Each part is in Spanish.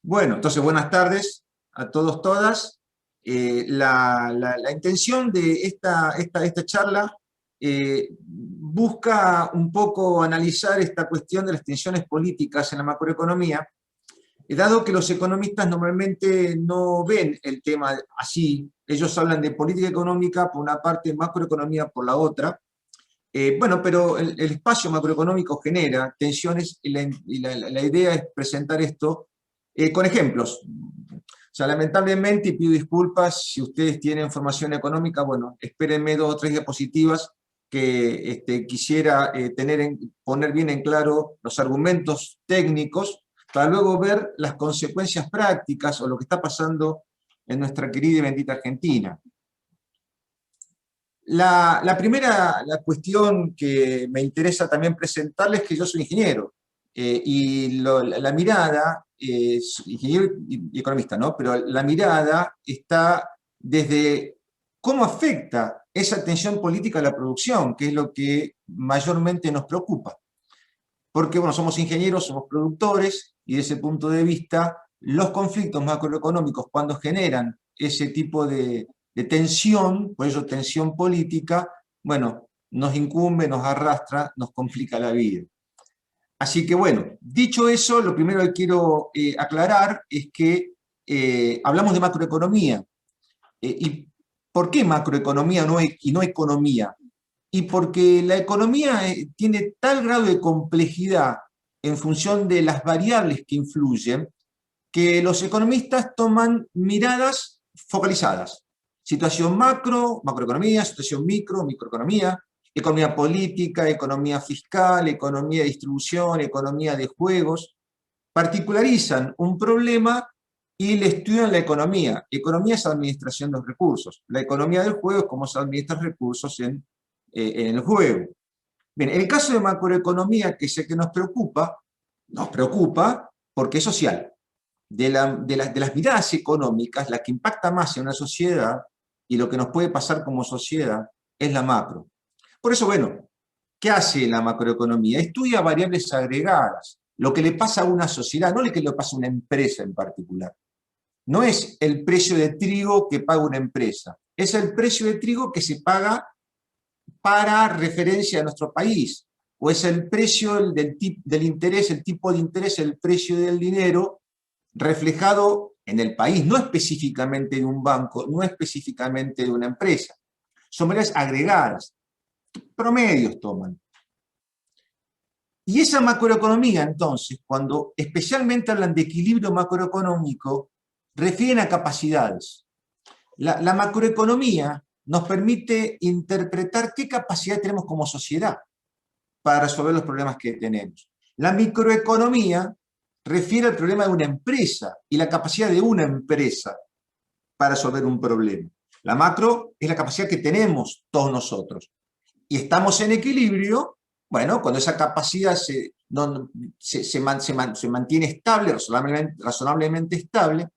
Bueno, entonces buenas tardes a todos, todas. La intención de esta charla busca un poco analizar esta cuestión de las tensiones políticas en la macroeconomía, dado que los economistas normalmente no ven el tema así. Ellos hablan de política económica por una parte, macroeconomía por la otra. Bueno, pero el espacio macroeconómico genera tensiones y la idea es presentar esto con ejemplos. O sea, lamentablemente, y pido disculpas si ustedes tienen formación económica, bueno, espérenme 2 o 3 diapositivas que quisiera poner bien en claro los argumentos técnicos para luego ver las consecuencias prácticas o lo que está pasando en nuestra querida y bendita Argentina. La primera cuestión que me interesa también presentarles es que yo soy ingeniero, y la mirada, ingeniero y economista, ¿no? Pero la mirada está desde cómo afecta esa tensión política a la producción, que es lo que mayormente nos preocupa. Porque, bueno, somos ingenieros, somos productores, y desde ese punto de vista, los conflictos macroeconómicos, cuando generan ese tipo de tensión, por eso tensión política, bueno, nos incumbe, nos arrastra, nos complica la vida. Así que bueno, dicho eso, lo primero que quiero aclarar es que hablamos de macroeconomía. ¿Y por qué macroeconomía y no economía? Y porque la economía tiene tal grado de complejidad en función de las variables que influyen, que los economistas toman miradas focalizadas. Situación macro, macroeconomía; situación micro, microeconomía; economía política, economía fiscal, economía de distribución, economía de juegos. Particularizan un problema y le estudian la economía. Economía es administración de los recursos. La economía del juego es cómo se administran recursos en el juego. Bien, el caso de macroeconomía, que es el que nos preocupa porque es social. De las miradas económicas, la que impacta más en una sociedad y lo que nos puede pasar como sociedad es la macro. Por eso, bueno, ¿qué hace la macroeconomía? Estudia variables agregadas, lo que le pasa a una sociedad, no lo que le pasa a una empresa en particular. No es el precio de trigo que paga una empresa, es el precio de trigo que se paga para referencia a nuestro país, o es el precio del interés, el tipo de interés, el precio del dinero reflejado en el país, no específicamente de un banco, no específicamente de una empresa. Son variables agregadas, promedios toman. Y esa macroeconomía, entonces, cuando especialmente hablan de equilibrio macroeconómico, refieren a capacidades. La macroeconomía nos permite interpretar qué capacidad tenemos como sociedad para resolver los problemas que tenemos. La microeconomía refiere al problema de una empresa y la capacidad de una empresa para resolver un problema. La macro es la capacidad que tenemos todos nosotros. Y estamos en equilibrio, bueno, cuando esa capacidad se mantiene estable, razonablemente estable,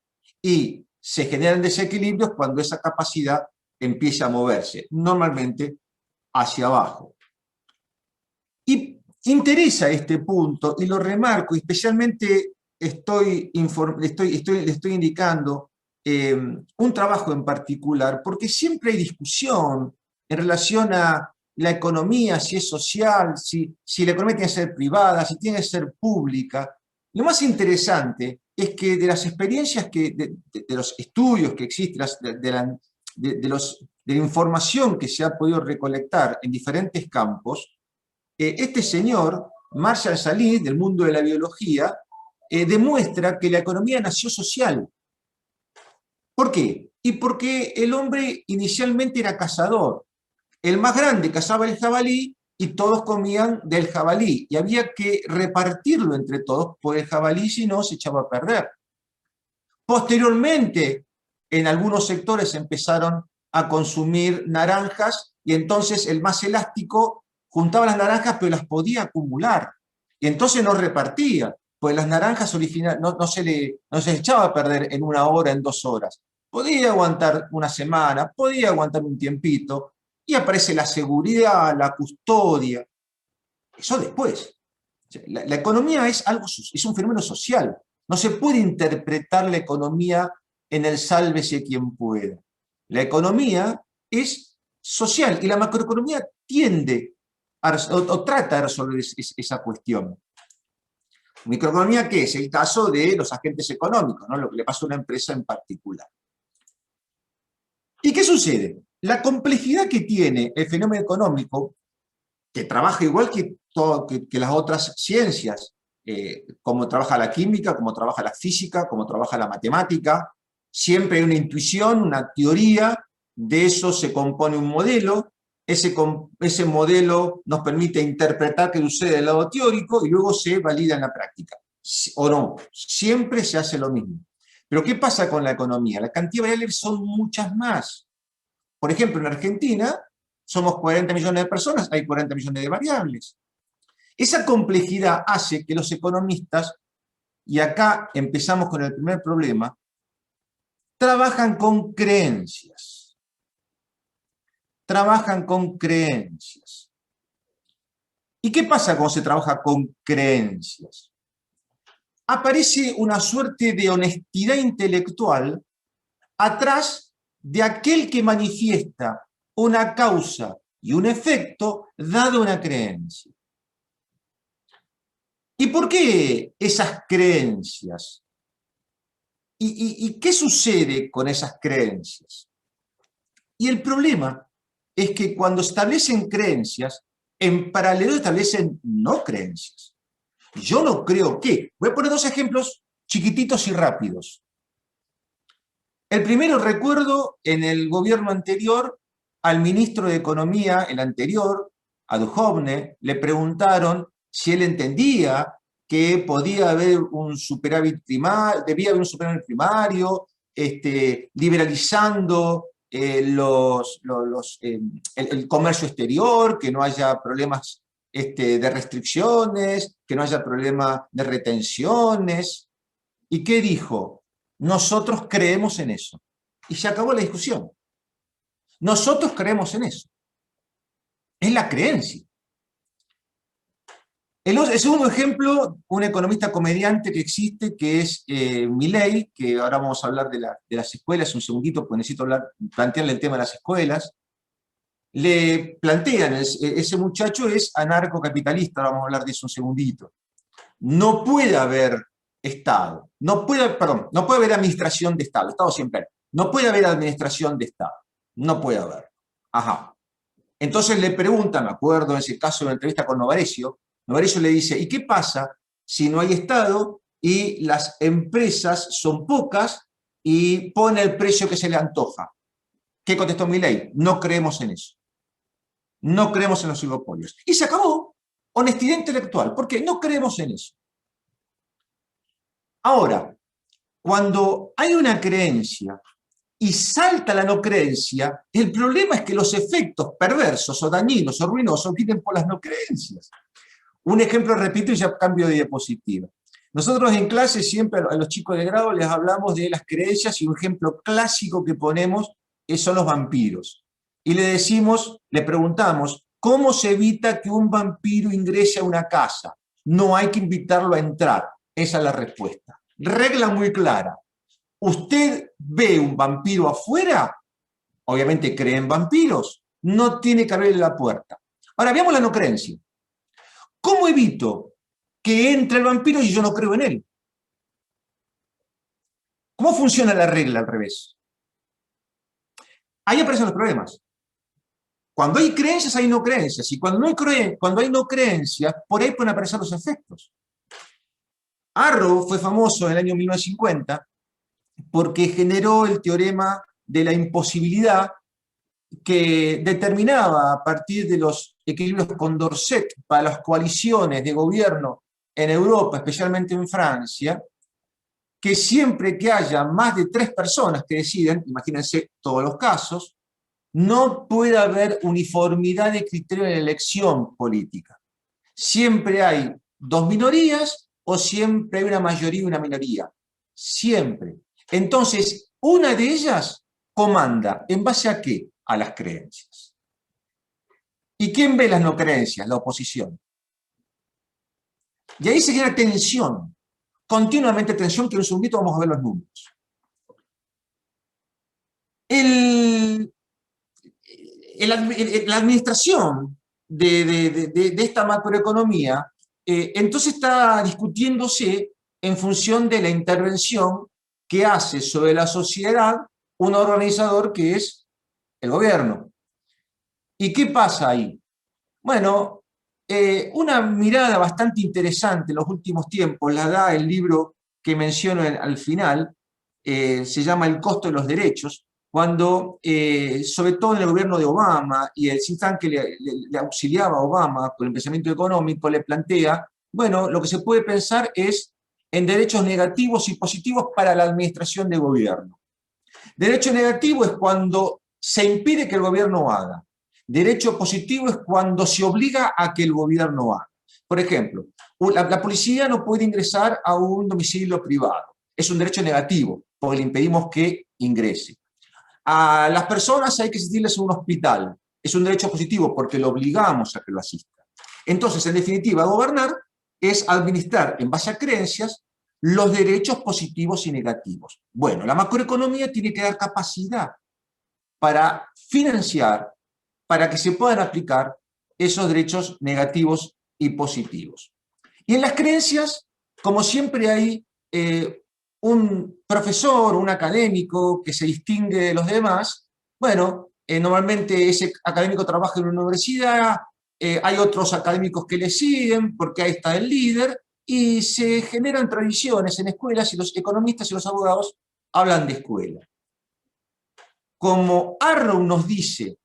y se generan desequilibrios cuando esa capacidad empieza a moverse, normalmente hacia abajo. Y interesa este punto, y lo remarco, y especialmente le estoy indicando un trabajo en particular, porque siempre hay discusión en relación a la economía, si es social, si la economía tiene que ser privada, si tiene que ser pública. Lo más interesante es que de las experiencias, de los estudios que existen, de la información que se ha podido recolectar en diferentes campos, este señor, Marshall Salins, del mundo de la biología, demuestra que la economía nació social. ¿Por qué? Y porque el hombre inicialmente era cazador. El más grande cazaba el jabalí y todos comían del jabalí. Y había que repartirlo entre todos, porque el jabalí, si no, se echaba a perder. Posteriormente, en algunos sectores empezaron a consumir naranjas, y entonces el más elástico juntaba las naranjas, pero las podía acumular. Y entonces no repartía, pues las naranjas originales no se echaba a perder en 1 hora, en 2 horas. Podía aguantar una semana, podía aguantar un tiempito, y aparece la seguridad, la custodia. Eso después. La economía es un fenómeno social. No se puede interpretar la economía en el sálvese quien pueda. La economía es social y la macroeconomía tiende o trata de resolver esa cuestión. Microeconomía, ¿qué es? El caso de los agentes económicos, ¿no? Lo que le pasa a una empresa en particular. ¿Y qué sucede? La complejidad que tiene el fenómeno económico, que trabaja igual que las otras ciencias, como trabaja la química, como trabaja la física, como trabaja la matemática, siempre hay una intuición, una teoría, de eso se compone un modelo, ese modelo nos permite interpretar qué sucede del lado teórico y luego se valida en la práctica. O no, siempre se hace lo mismo. Pero ¿qué pasa con la economía? La cantidad de variables son muchas más. Por ejemplo, en Argentina somos 40 millones de personas, hay 40 millones de variables. Esa complejidad hace que los economistas, y acá empezamos con el primer problema, trabajan con creencias. Trabajan con creencias. ¿Y qué pasa cuando se trabaja con creencias? Aparece una suerte de honestidad intelectual atrás de aquel que manifiesta una causa y un efecto dado una creencia. ¿Y por qué esas creencias? ¿Y qué sucede con esas creencias? Y el problema es que cuando establecen creencias, en paralelo establecen no creencias. Yo no creo que. Voy a poner dos ejemplos chiquititos y rápidos. El primero, recuerdo en el gobierno anterior, al ministro de Economía, el anterior, a Duhovne, le preguntaron si él entendía que podía haber un superávit primario, debía haber un superávit primario, liberalizando el comercio exterior, que no haya problemas de restricciones, que no haya problema de retenciones. ¿Y qué dijo? Nosotros creemos en eso. Y se acabó la discusión. Nosotros creemos en eso. Es la creencia. El segundo ejemplo, un economista comediante que existe, que es Milei, que ahora vamos a hablar de las escuelas, un segundito, porque necesito plantearle el tema de las escuelas. Le plantean, ese muchacho es anarcocapitalista, ahora vamos a hablar de eso un segundito. No puede haber Estado, no puede haber administración de Estado, Estado siempre hay. No puede haber administración de Estado, no puede haber. Ajá. Entonces le preguntan, me acuerdo en ese caso, en una entrevista con Novarecio le dice, ¿y qué pasa si no hay Estado y las empresas son pocas y pone el precio que se le antoja? ¿Qué contestó Milei? No creemos en eso. No creemos en los oligopolios. Y se acabó. Honestidad intelectual. ¿Por qué? No creemos en eso. Ahora, cuando hay una creencia y salta la no creencia, el problema es que los efectos perversos o dañinos o ruinosos vienen por las no creencias. Un ejemplo, repito, y ya cambio de diapositiva. Nosotros en clase siempre a los chicos de grado les hablamos de las creencias y un ejemplo clásico que ponemos son los vampiros. Y le decimos, le preguntamos, ¿cómo se evita que un vampiro ingrese a una casa? No hay que invitarlo a entrar. Esa es la respuesta. Regla muy clara. Usted ve un vampiro afuera, obviamente cree en vampiros, no tiene que abrirle la puerta. Ahora veamos la no creencia. ¿Cómo evito que entre el vampiro si yo no creo en él? ¿Cómo funciona la regla al revés? Ahí aparecen los problemas. Cuando hay creencias, hay no creencias. Y cuando hay no creencias, por ahí pueden aparecer los efectos. Arrow fue famoso en el año 1950 porque generó el teorema de la imposibilidad que determinaba a partir de los equilibrios Condorcet para las coaliciones de gobierno en Europa, especialmente en Francia, que siempre que haya más de 3 personas que deciden, imagínense todos los casos, no puede haber uniformidad de criterio en la elección política. Siempre hay 2 minorías o siempre hay una mayoría y una minoría. Siempre. Entonces, una de ellas comanda. ¿En base a qué? A las creencias. ¿Y quién ve las no creencias? La oposición. Y ahí se genera tensión, continuamente tensión, que en un segundito vamos a ver los números. El, la administración de esta macroeconomía, entonces está discutiéndose en función de la intervención que hace sobre la sociedad un organizador que es el gobierno. ¿Y qué pasa ahí? Bueno, una mirada bastante interesante en los últimos tiempos la da el libro que menciono al final, se llama El costo de los derechos, cuando, sobre todo en el gobierno de Obama y el think tank que le auxiliaba a Obama con el pensamiento económico, le plantea, bueno, lo que se puede pensar es en derechos negativos y positivos para la administración de gobierno. Derecho negativo es cuando se impide que el gobierno haga. Derecho positivo es cuando se obliga a que el gobierno haga. Por ejemplo, la policía no puede ingresar a un domicilio privado. Es un derecho negativo, porque le impedimos que ingrese. A las personas hay que asistirles a un hospital. Es un derecho positivo, porque lo obligamos a que lo asistan. Entonces, en definitiva, gobernar es administrar en base a creencias los derechos positivos y negativos. Bueno, la macroeconomía tiene que dar capacidad para financiar, para que se puedan aplicar esos derechos negativos y positivos. Y en las creencias, como siempre hay un profesor, un académico que se distingue de los demás, bueno, normalmente ese académico trabaja en una universidad, hay otros académicos que le siguen porque ahí está el líder, y se generan tradiciones en escuelas y los economistas y los abogados hablan de escuela. Como Arrow nos dice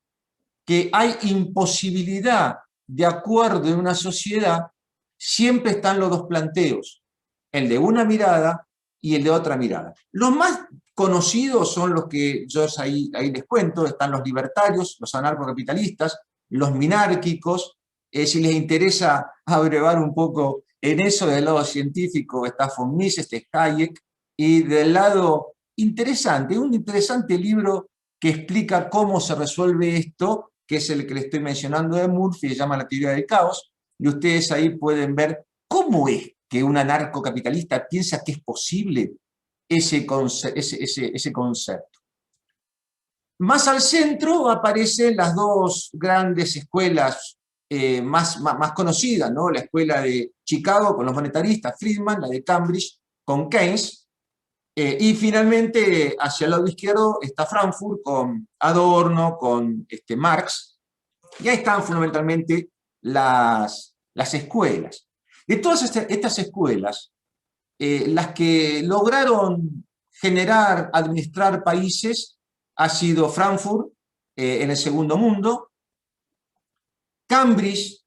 que hay imposibilidad de acuerdo en una sociedad, siempre están los dos planteos, el de una mirada y el de otra mirada. Los más conocidos son los que yo ahí les cuento, están los libertarios, los anarcocapitalistas, los minárquicos. Si les interesa abrevar un poco en eso, del lado científico está von Mises, Hayek, y del lado interesante, un interesante libro que explica cómo se resuelve esto, que es el que le estoy mencionando de Murphy, se llama La teoría del caos, y ustedes ahí pueden ver cómo es que un anarcocapitalista piensa que es posible ese concepto. Más al centro aparecen las dos grandes escuelas más conocidas, ¿no? La escuela de Chicago con los monetaristas, Friedman, la de Cambridge con Keynes, y finalmente hacia el lado izquierdo está Frankfurt con Adorno, con Marx, y ahí están fundamentalmente las escuelas. De todas estas escuelas, las que lograron generar, administrar países ha sido Frankfurt en el segundo mundo, Cambridge,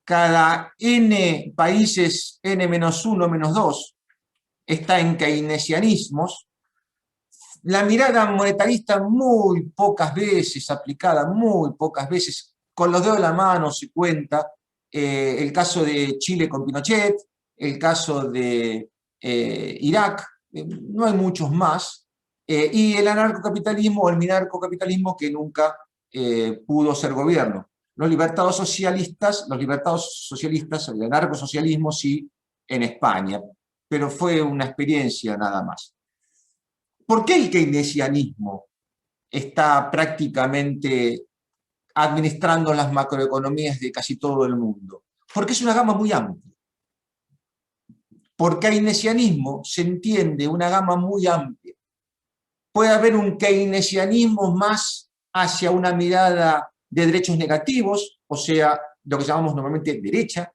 cada n países, n-1, -2, está en keynesianismos, la mirada monetarista muy pocas veces aplicada, muy pocas veces, con los dedos de la mano se cuenta, el caso de Chile con Pinochet, el caso de Irak, no hay muchos más, y el anarcocapitalismo o el minarcocapitalismo que nunca pudo ser gobierno. Los libertados socialistas, el anarcosocialismo sí en España, pero fue una experiencia nada más. ¿Por qué el keynesianismo está prácticamente administrando las macroeconomías de casi todo el mundo? Porque es una gama muy amplia. Por keynesianismo se entiende una gama muy amplia. Puede haber un keynesianismo más hacia una mirada de derechos negativos, o sea, lo que llamamos normalmente derecha,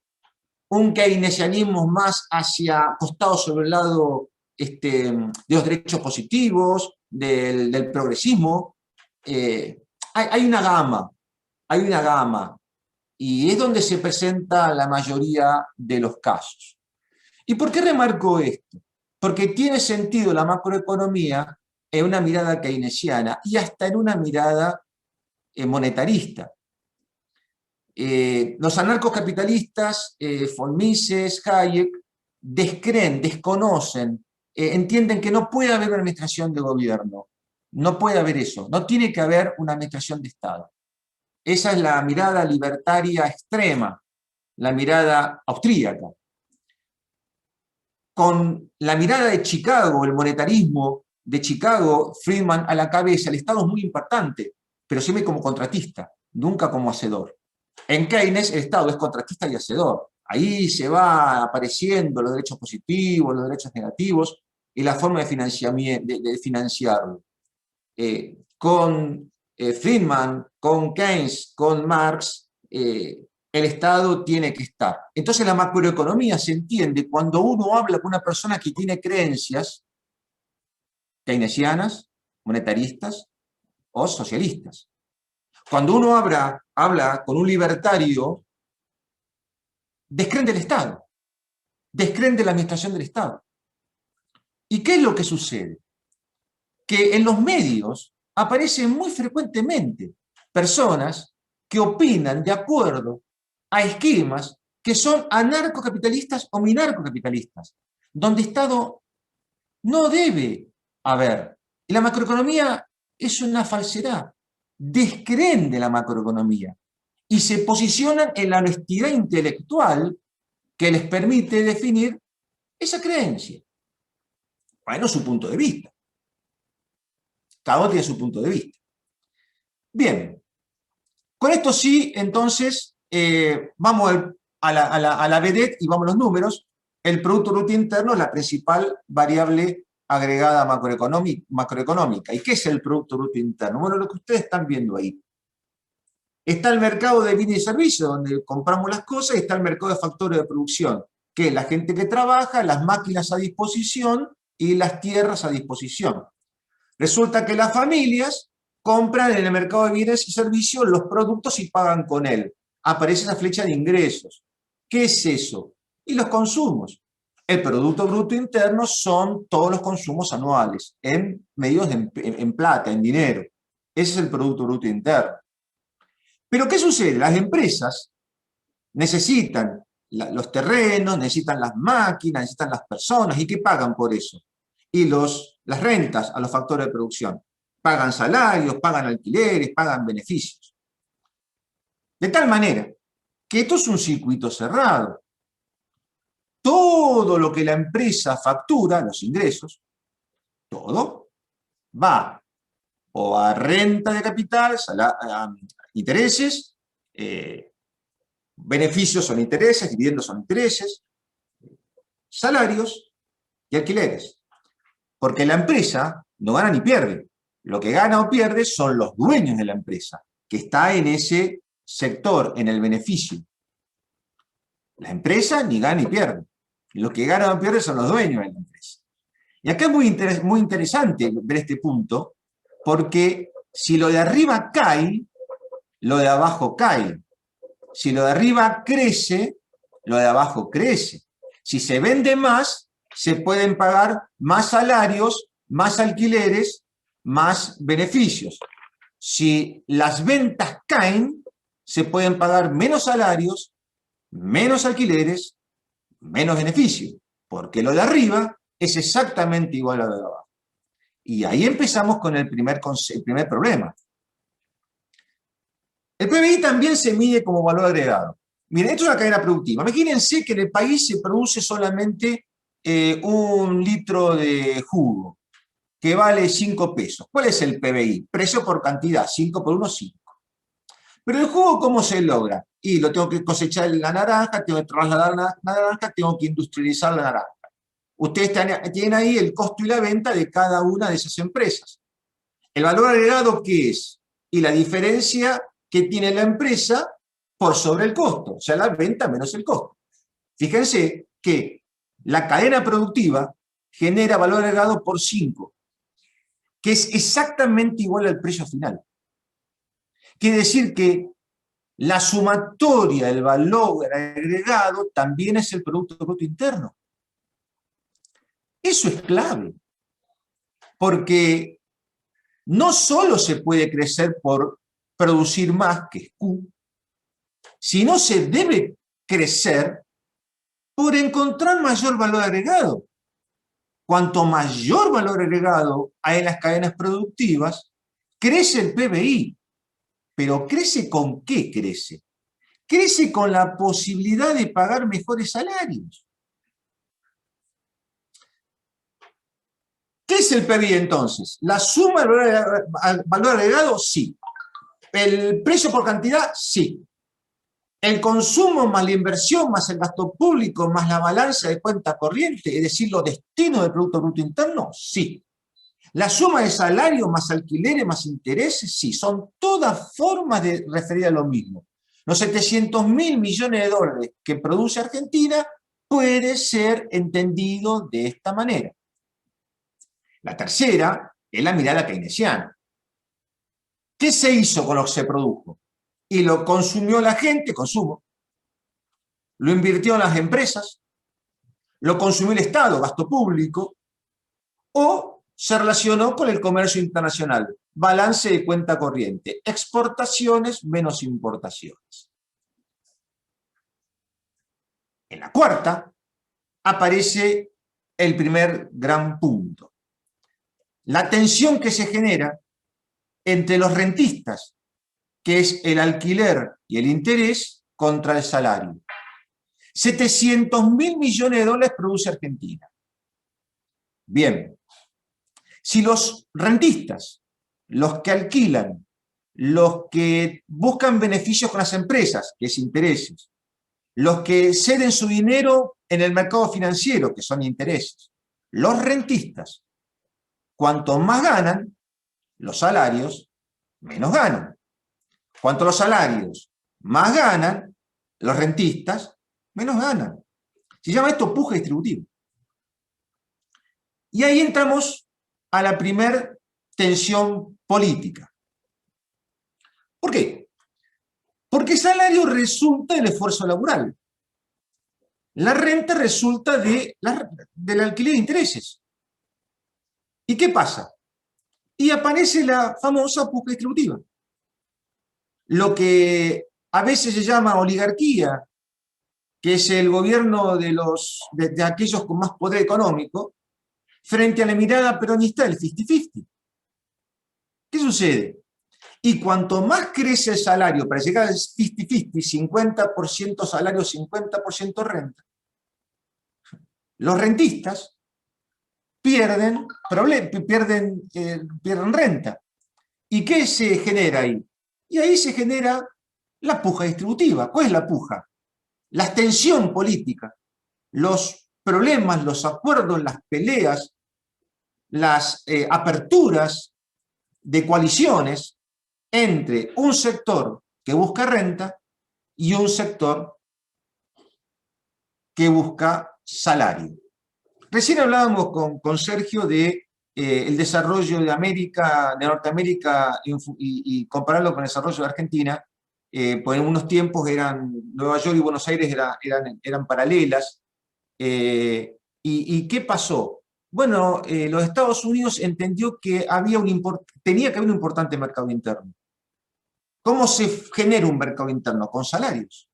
un keynesianismo más hacia costado sobre el lado de los derechos positivos, del progresismo. Hay una gama, y es donde se presenta la mayoría de los casos. ¿Y por qué remarco esto? Porque tiene sentido la macroeconomía en una mirada keynesiana y hasta en una mirada monetarista. Los anarcocapitalistas, von Mises, Hayek, descreen, desconocen, entienden que no puede haber una administración de gobierno, no puede haber eso, no tiene que haber una administración de Estado. Esa es la mirada libertaria extrema, la mirada austríaca. con la mirada de Chicago, el monetarismo de Chicago, Friedman a la cabeza, el Estado es muy importante, pero siempre como contratista, nunca como hacedor. En Keynes el Estado es contratista y hacedor. Ahí se va apareciendo los derechos positivos, los derechos negativos y la forma de, de financiarlo. Con Friedman, con Keynes, con Marx, el Estado tiene que estar. Entonces la macroeconomía se entiende cuando uno habla con una persona que tiene creencias keynesianas, monetaristas o socialistas. Cuando uno habla con un libertario, descreen del Estado, descreen de la administración del Estado. ¿Y qué es lo que sucede? Que en los medios aparecen muy frecuentemente personas que opinan de acuerdo a esquemas que son anarcocapitalistas o minarcocapitalistas, donde Estado no debe haber. Y la macroeconomía es una falsedad. Descreen de la macroeconomía y se posicionan en la honestidad intelectual que les permite definir esa creencia. Bueno, su punto de vista. Cada uno tiene su punto de vista. Bien, con esto sí, entonces, vamos a la vedette y vamos a los números. El Producto Bruto Interno es la principal variable agregada macroeconómica. ¿Y qué es el Producto Bruto Interno? Bueno, lo que ustedes están viendo ahí. Está el mercado de bienes y servicios, donde compramos las cosas, y está el mercado de factores de producción, que es la gente que trabaja, las máquinas a disposición y las tierras a disposición. Resulta que las familias compran en el mercado de bienes y servicios los productos y pagan con él. Aparece esa flecha de ingresos. ¿Qué es eso? Y los consumos. El Producto Bruto Interno son todos los consumos anuales, en medios en plata, en dinero. Ese es el Producto Bruto Interno. Pero ¿qué sucede? Las empresas necesitan los terrenos, necesitan las máquinas, necesitan las personas. ¿Y qué pagan por eso? Y las rentas a los factores de producción. Pagan salarios, pagan alquileres, pagan beneficios. De tal manera que esto es un circuito cerrado. Todo lo que la empresa factura, los ingresos, todo, va o a renta de capital, a intereses, beneficios son intereses, dividendos son intereses, salarios y alquileres. Porque la empresa no gana ni pierde. Lo que gana o pierde son los dueños de la empresa, que está en ese sector, en el beneficio. La empresa ni gana ni pierde. Lo que gana o pierde son los dueños de la empresa. Y acá es muy interesante ver este punto, porque si lo de arriba cae, lo de abajo cae. Si lo de arriba crece, lo de abajo crece. Si se vende más, se pueden pagar más salarios, más alquileres, más beneficios. Si las ventas caen, se pueden pagar menos salarios, menos alquileres, menos beneficios, porque lo de arriba es exactamente igual a lo de abajo. Y ahí empezamos con el primer problema. El PBI también se mide como valor agregado. Miren, esto es una cadena productiva. Imagínense que en el país se produce solamente 1 litro de jugo, que vale 5 pesos. ¿Cuál es el PBI? Precio por cantidad, 5 por 1, 5. Pero el jugo, ¿cómo se logra? Y lo tengo que cosechar en la naranja, tengo que trasladar la naranja, tengo que industrializar la naranja. Ustedes tienen ahí el costo y la venta de cada una de esas empresas. ¿El valor agregado qué es? Y la diferencia que tiene la empresa por sobre el costo, o sea, la venta menos el costo. Fíjense que la cadena productiva genera valor agregado por 5, que es exactamente igual al precio final. Quiere decir que la sumatoria del valor agregado también es el Producto Bruto Interno. Eso es clave, porque no solo se puede crecer por producir más, que es Q, sino se debe crecer por encontrar mayor valor agregado. Cuanto mayor valor agregado hay en las cadenas productivas, crece el PBI. Pero ¿crece con qué crece? Crece con la posibilidad de pagar mejores salarios. es el PBI entonces? ¿La suma del valor agregado? Sí. ¿El precio por cantidad? Sí. ¿El consumo más la inversión, más el gasto público, más la balanza de cuenta corriente, es decir, los destinos del Producto Bruto Interno? Sí. ¿La suma de salario más alquileres más intereses? Sí. Son todas formas de referir a lo mismo. Los 700.000 millones de dólares que produce Argentina puede ser entendido de esta manera. La tercera es la mirada keynesiana. ¿Qué se hizo con lo que se produjo? Y lo consumió la gente, consumo. Lo invirtió en las empresas, lo consumió el Estado, gasto público, o se relacionó con el comercio internacional, balance de cuenta corriente, exportaciones menos importaciones. En la cuarta aparece el primer gran punto. La tensión que se genera entre los rentistas, que es el alquiler y el interés, contra el salario. 700.000 millones de dólares produce Argentina. Bien, si los rentistas, los que alquilan, los que buscan beneficios con las empresas, que es intereses, los que ceden su dinero en el mercado financiero, que son intereses, los rentistas, cuanto más ganan, los salarios menos ganan. Cuanto los salarios más ganan, los rentistas menos ganan. Se llama esto puja distributivo. Y ahí entramos a la primer tensión política. ¿Por qué? Porque el salario resulta del esfuerzo laboral. La renta resulta del alquiler de intereses. ¿Y qué pasa? Y aparece la famosa puja distributiva. Lo que a veces se llama oligarquía, que es el gobierno de aquellos con más poder económico, frente a la mirada peronista del 50-50. ¿Qué sucede? Y cuanto más crece el salario para llegar al 50-50, 50% salario, 50% renta, los rentistas pierden renta. ¿Y qué se genera ahí? Y ahí se genera la puja distributiva. ¿Cuál es la puja? La tensión política, los problemas, los acuerdos, las peleas, las aperturas de coaliciones entre un sector que busca renta y un sector que busca salario. Recién hablábamos con Sergio de el desarrollo de América, de Norteamérica y compararlo con el desarrollo de Argentina, pues en unos tiempos Nueva York y Buenos Aires eran paralelas. ¿Y qué pasó? Bueno, los Estados Unidos entendió que tenía que haber un importante mercado interno. ¿Cómo se genera un mercado interno? Con salarios.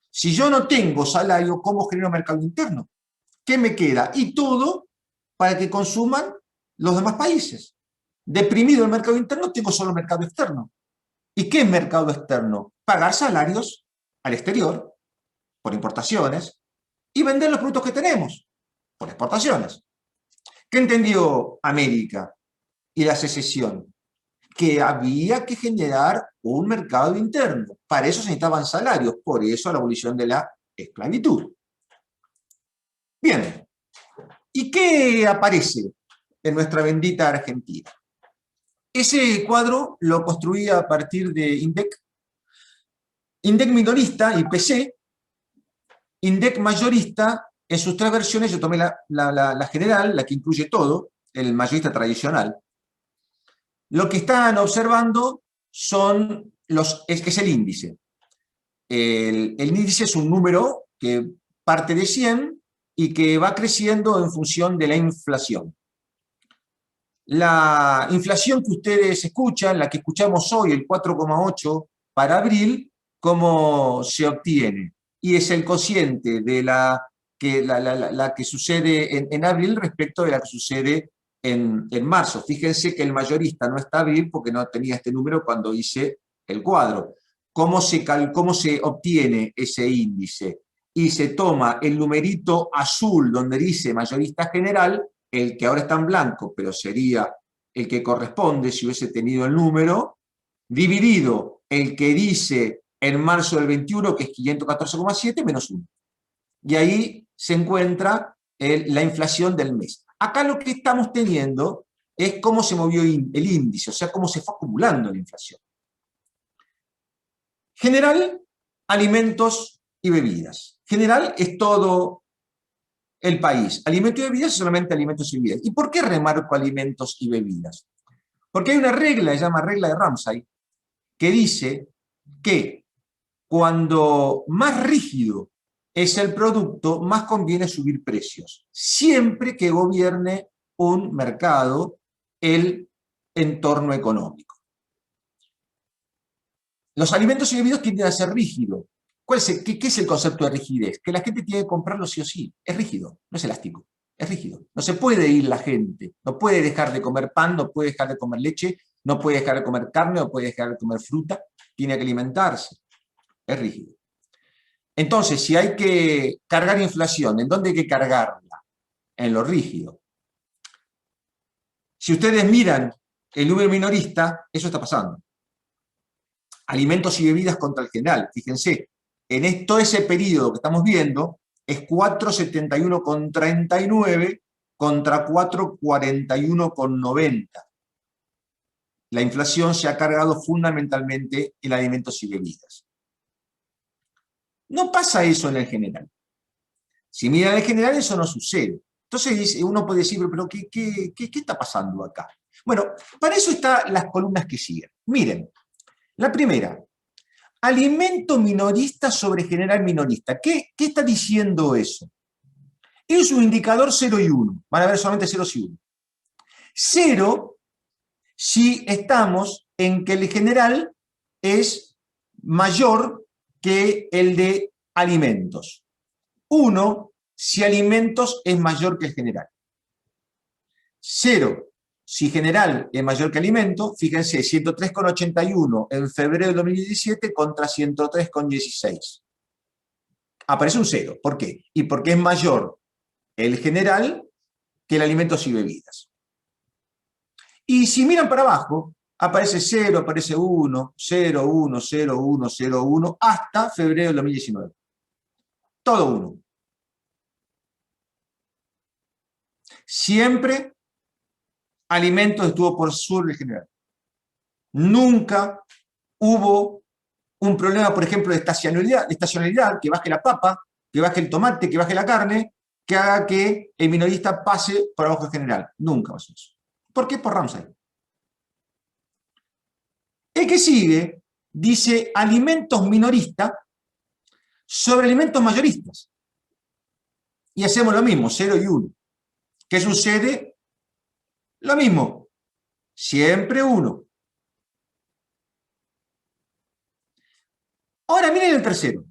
Si yo no tengo salario, ¿cómo genero un mercado interno? ¿Qué me queda? Y todo para que consuman los demás países. Deprimido el mercado interno, tengo solo mercado externo. ¿Y qué es mercado externo? Pagar salarios al exterior, por importaciones, y vender los productos que tenemos, por exportaciones. ¿Qué entendió América y la secesión? Que había que generar un mercado interno. Para eso se necesitaban salarios, por eso la abolición de la esclavitud. Bien, ¿y qué aparece en nuestra bendita Argentina? Ese cuadro lo construía a partir de INDEC minorista, IPC, INDEC mayorista, en sus tres versiones. Yo tomé la general, la que incluye todo, el mayorista tradicional. Lo que están observando es el índice. El índice es un número que parte de 100 y que va creciendo en función de la inflación. La inflación que ustedes escuchan, la que escuchamos hoy, el 4,8 para abril, ¿cómo se obtiene? Y es el cociente de la que sucede en abril respecto de la que sucede en marzo. Fíjense que el mayorista no está abril porque no tenía este número cuando hice el cuadro. ¿Cómo se obtiene ese índice? Y se toma el numerito azul donde dice mayorista general el que ahora está en blanco, pero sería el que corresponde si hubiese tenido el número, dividido el que dice en marzo del 21, que es 514,7, menos 1. Y ahí se encuentra la inflación del mes. Acá lo que estamos teniendo es cómo se movió el índice, o sea, cómo se fue acumulando la inflación. General, alimentos y bebidas. General es todo el país. Alimentos y bebidas es solamente alimentos y bebidas. ¿Y por qué remarco alimentos y bebidas? Porque hay una regla, se llama regla de Ramsay, que dice que cuando más rígido es el producto, más conviene subir precios, siempre que gobierne un mercado el entorno económico. Los alimentos y bebidas tienden a ser rígidos. ¿Qué es el concepto de rigidez? Que la gente tiene que comprarlo sí o sí. Es rígido, no es elástico. Es rígido. No se puede ir la gente. No puede dejar de comer pan, no puede dejar de comer leche, no puede dejar de comer carne, no puede dejar de comer fruta. Tiene que alimentarse. Es rígido. Entonces, si hay que cargar inflación, ¿en dónde hay que cargarla? En lo rígido. Si ustedes miran el número minorista, eso está pasando. Alimentos y bebidas contra el general. Fíjense, en todo ese periodo que estamos viendo, es 471,39 contra 441,90. La inflación se ha cargado fundamentalmente en alimentos y bebidas. No pasa eso en el general. Si miran el general, eso no sucede. Entonces uno puede decir, pero ¿qué está pasando acá? Bueno, para eso están las columnas que siguen. Miren, la primera, alimento minorista sobre general minorista. ¿Qué está diciendo eso? Es un indicador 0 y 1. Van a ver solamente 0 y 1. 0 si estamos en que el general es mayor que el de alimentos. 1 si alimentos es mayor que el general. 0 si general es mayor que alimento. Fíjense, 103,81 en febrero de 2017 contra 103,16. Aparece un 0. ¿Por qué? Y porque es mayor el general que el alimentos y bebidas. Y si miran para abajo, aparece 0, aparece 1, 0, 1, 0, 1, 0, 1, hasta febrero del 2019. Todo 1. Siempre alimentos estuvo por sobre el general. Nunca hubo un problema, por ejemplo, de estacionalidad, que baje la papa, que baje el tomate, que baje la carne, que haga que el minorista pase por abajo del general. Nunca pasó eso. ¿Por qué? Por Ramsay. El que sigue dice alimentos minoristas sobre alimentos mayoristas. Y hacemos lo mismo, 0 y 1. ¿Qué sucede? Lo mismo. Siempre 1. Ahora miren el tercero.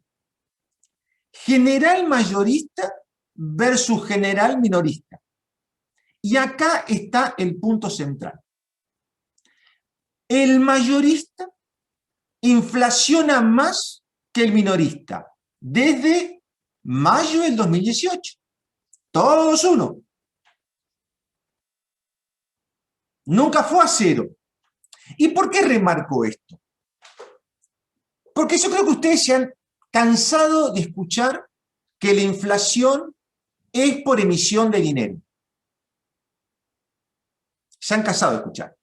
General mayorista versus general minorista. Y acá está el punto central. El mayorista inflaciona más que el minorista desde mayo del 2018. Todos 1. Nunca fue a 0. ¿Y por qué remarco esto? Porque yo creo que ustedes se han cansado de escuchar que la inflación es por emisión de dinero. Se han cansado de escuchar.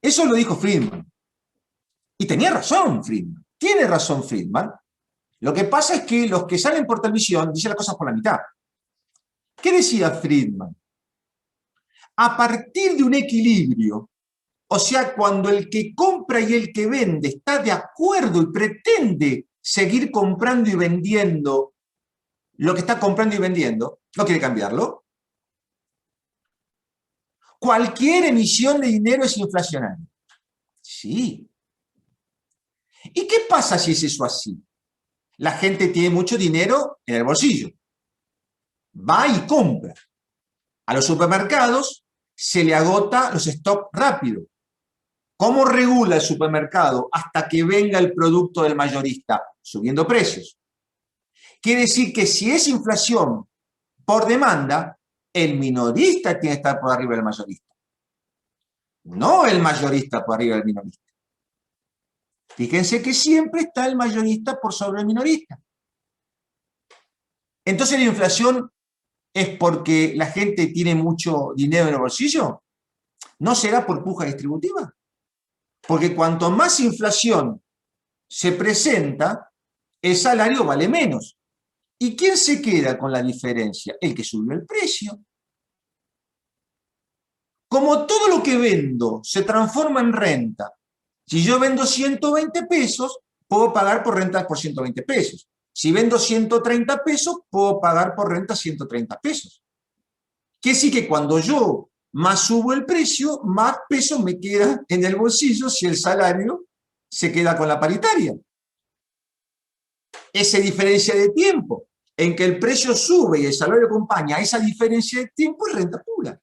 Eso lo dijo Friedman. Y tenía razón Friedman. Tiene razón Friedman. Lo que pasa es que los que salen por televisión dicen las cosas por la mitad. ¿Qué decía Friedman? A partir de un equilibrio, o sea, cuando el que compra y el que vende está de acuerdo y pretende seguir comprando y vendiendo lo que está comprando y vendiendo, no quiere cambiarlo, cualquier emisión de dinero es inflacionaria. Sí. ¿Y qué pasa si es eso así? La gente tiene mucho dinero en el bolsillo. Va y compra. A los supermercados se le agota los stocks rápido. ¿Cómo regula el supermercado hasta que venga el producto del mayorista? Subiendo precios. Quiere decir que si es inflación por demanda, El minorista tiene que estar por arriba del mayorista, no el mayorista por arriba del minorista. Fíjense que siempre está el mayorista por sobre el minorista. Entonces la inflación es porque la gente tiene mucho dinero en el bolsillo. ¿No será por puja distributiva? Porque cuanto más inflación se presenta, el salario vale menos. ¿Y quién se queda con la diferencia? El que subió el precio. Como todo lo que vendo se transforma en renta, si yo vendo 120 pesos, puedo pagar por renta por 120 pesos. Si vendo 130 pesos, puedo pagar por renta 130 pesos. Quiere decir que cuando yo más subo el precio, más peso me queda en el bolsillo si el salario se queda con la paritaria. Esa diferencia de tiempo en que el precio sube y el salario acompaña, esa diferencia de tiempo es renta pura.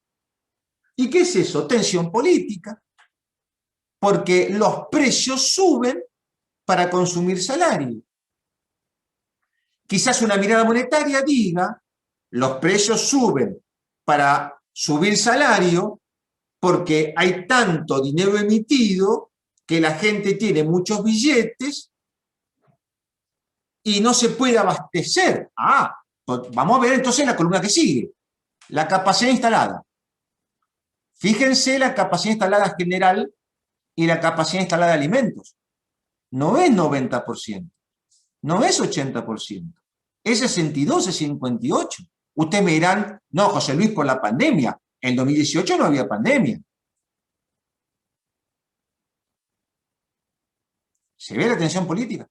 ¿Y qué es eso? Tensión política. Porque los precios suben para consumir salario. Quizás una mirada monetaria diga, los precios suben para subir salario porque hay tanto dinero emitido que la gente tiene muchos billetes y no se puede abastecer. Pues vamos a ver entonces la columna que sigue. La capacidad instalada. Fíjense la capacidad instalada general y la capacidad instalada de alimentos. No es 90%, no es 80%, es 62, es 58. Ustedes me dirán, no, José Luis, por la pandemia. En 2018 no había pandemia. ¿Se ve la tensión política?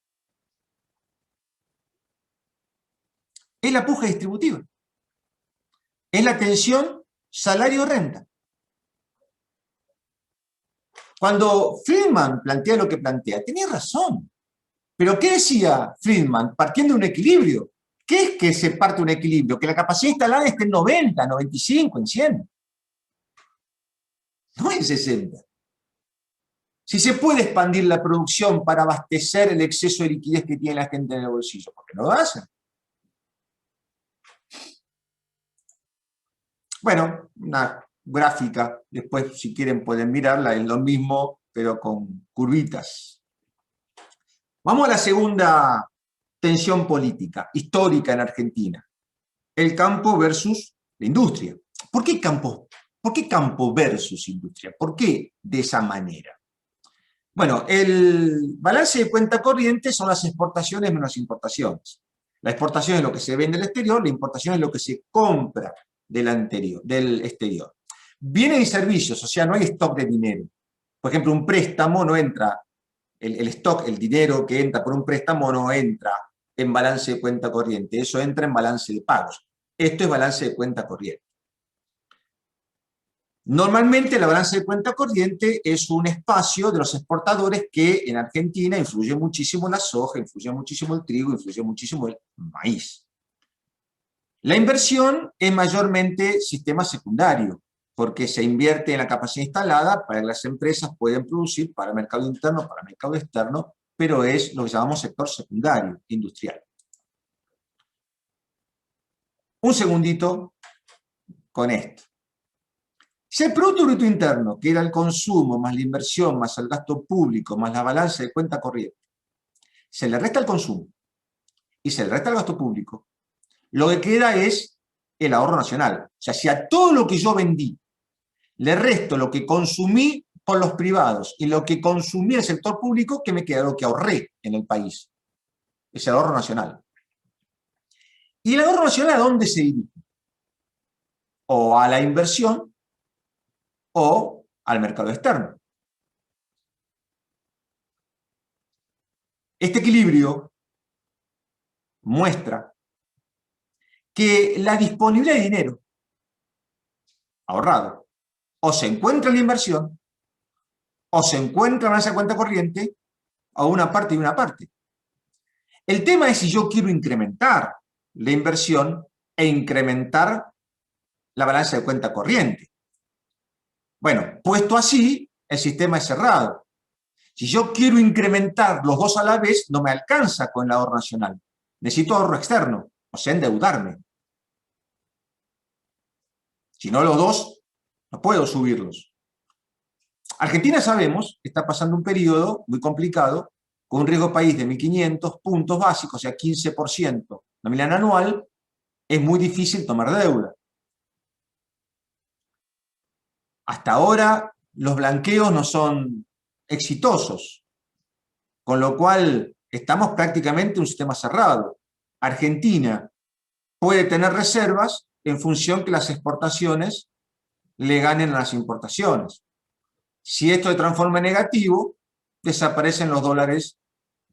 Es la puja distributiva. Es la tensión salario-renta. Cuando Friedman plantea lo que plantea, tenía razón. Pero ¿qué decía Friedman? Partiendo de un equilibrio. ¿Qué es que se parte un equilibrio? Que la capacidad instalada esté en 90, 95, en 100. No en 60. Si se puede expandir la producción para abastecer el exceso de liquidez que tiene la gente en el bolsillo, ¿por qué no lo hacen? Bueno, una gráfica, después si quieren pueden mirarla, es lo mismo, pero con curvitas. Vamos a la segunda tensión política, histórica en Argentina. El campo versus la industria. ¿Por qué campo versus industria? ¿Por qué de esa manera? Bueno, el balance de cuenta corriente son las exportaciones menos importaciones. La exportación es lo que se vende del exterior, la importación es lo que se compra del exterior. Bienes y servicios, o sea, no hay stock de dinero. Por ejemplo, un préstamo no entra, el stock, el dinero que entra por un préstamo no entra en balance de cuenta corriente, eso entra en balance de pagos. Esto es balance de cuenta corriente. Normalmente la balanza de cuenta corriente es un espacio de los exportadores que en Argentina influye muchísimo la soja, influye muchísimo el trigo, influye muchísimo el maíz. La inversión es mayormente sistema secundario, porque se invierte en la capacidad instalada para que las empresas puedan producir para el mercado interno, para el mercado externo, pero es lo que llamamos sector secundario, industrial. Un segundito con esto. Si el Producto Bruto Interno, que era el consumo, más la inversión, más el gasto público, más la balanza de cuenta corriente, se le resta el consumo y se le resta el gasto público, lo que queda es el ahorro nacional. O sea, si a todo lo que yo vendí le resto lo que consumí por los privados y lo que consumí en el sector público, ¿qué me queda? Lo que ahorré en el país. Es el ahorro nacional. ¿Y el ahorro nacional a dónde se dirige? O a la inversión o al mercado externo. Este equilibrio muestra que la disponibilidad de dinero ahorrado o se encuentra en la inversión o se encuentra en esa cuenta corriente o una parte y una parte. El tema es si yo quiero incrementar la inversión e incrementar la balanza de cuenta corriente. Bueno, puesto así, el sistema es cerrado. Si yo quiero incrementar los dos a la vez, no me alcanza con el ahorro nacional. Necesito ahorro externo, o sea, endeudarme. Si no, los dos, no puedo subirlos. Argentina, sabemos, está pasando un periodo muy complicado, con un riesgo país de 1.500 puntos básicos, o sea, 15% nominal anual. Es muy difícil tomar deuda. Hasta ahora, los blanqueos no son exitosos, con lo cual estamos prácticamente en un sistema cerrado. Argentina puede tener reservas en función que las exportaciones le ganen a las importaciones. Si esto se transforma en negativo, desaparecen los dólares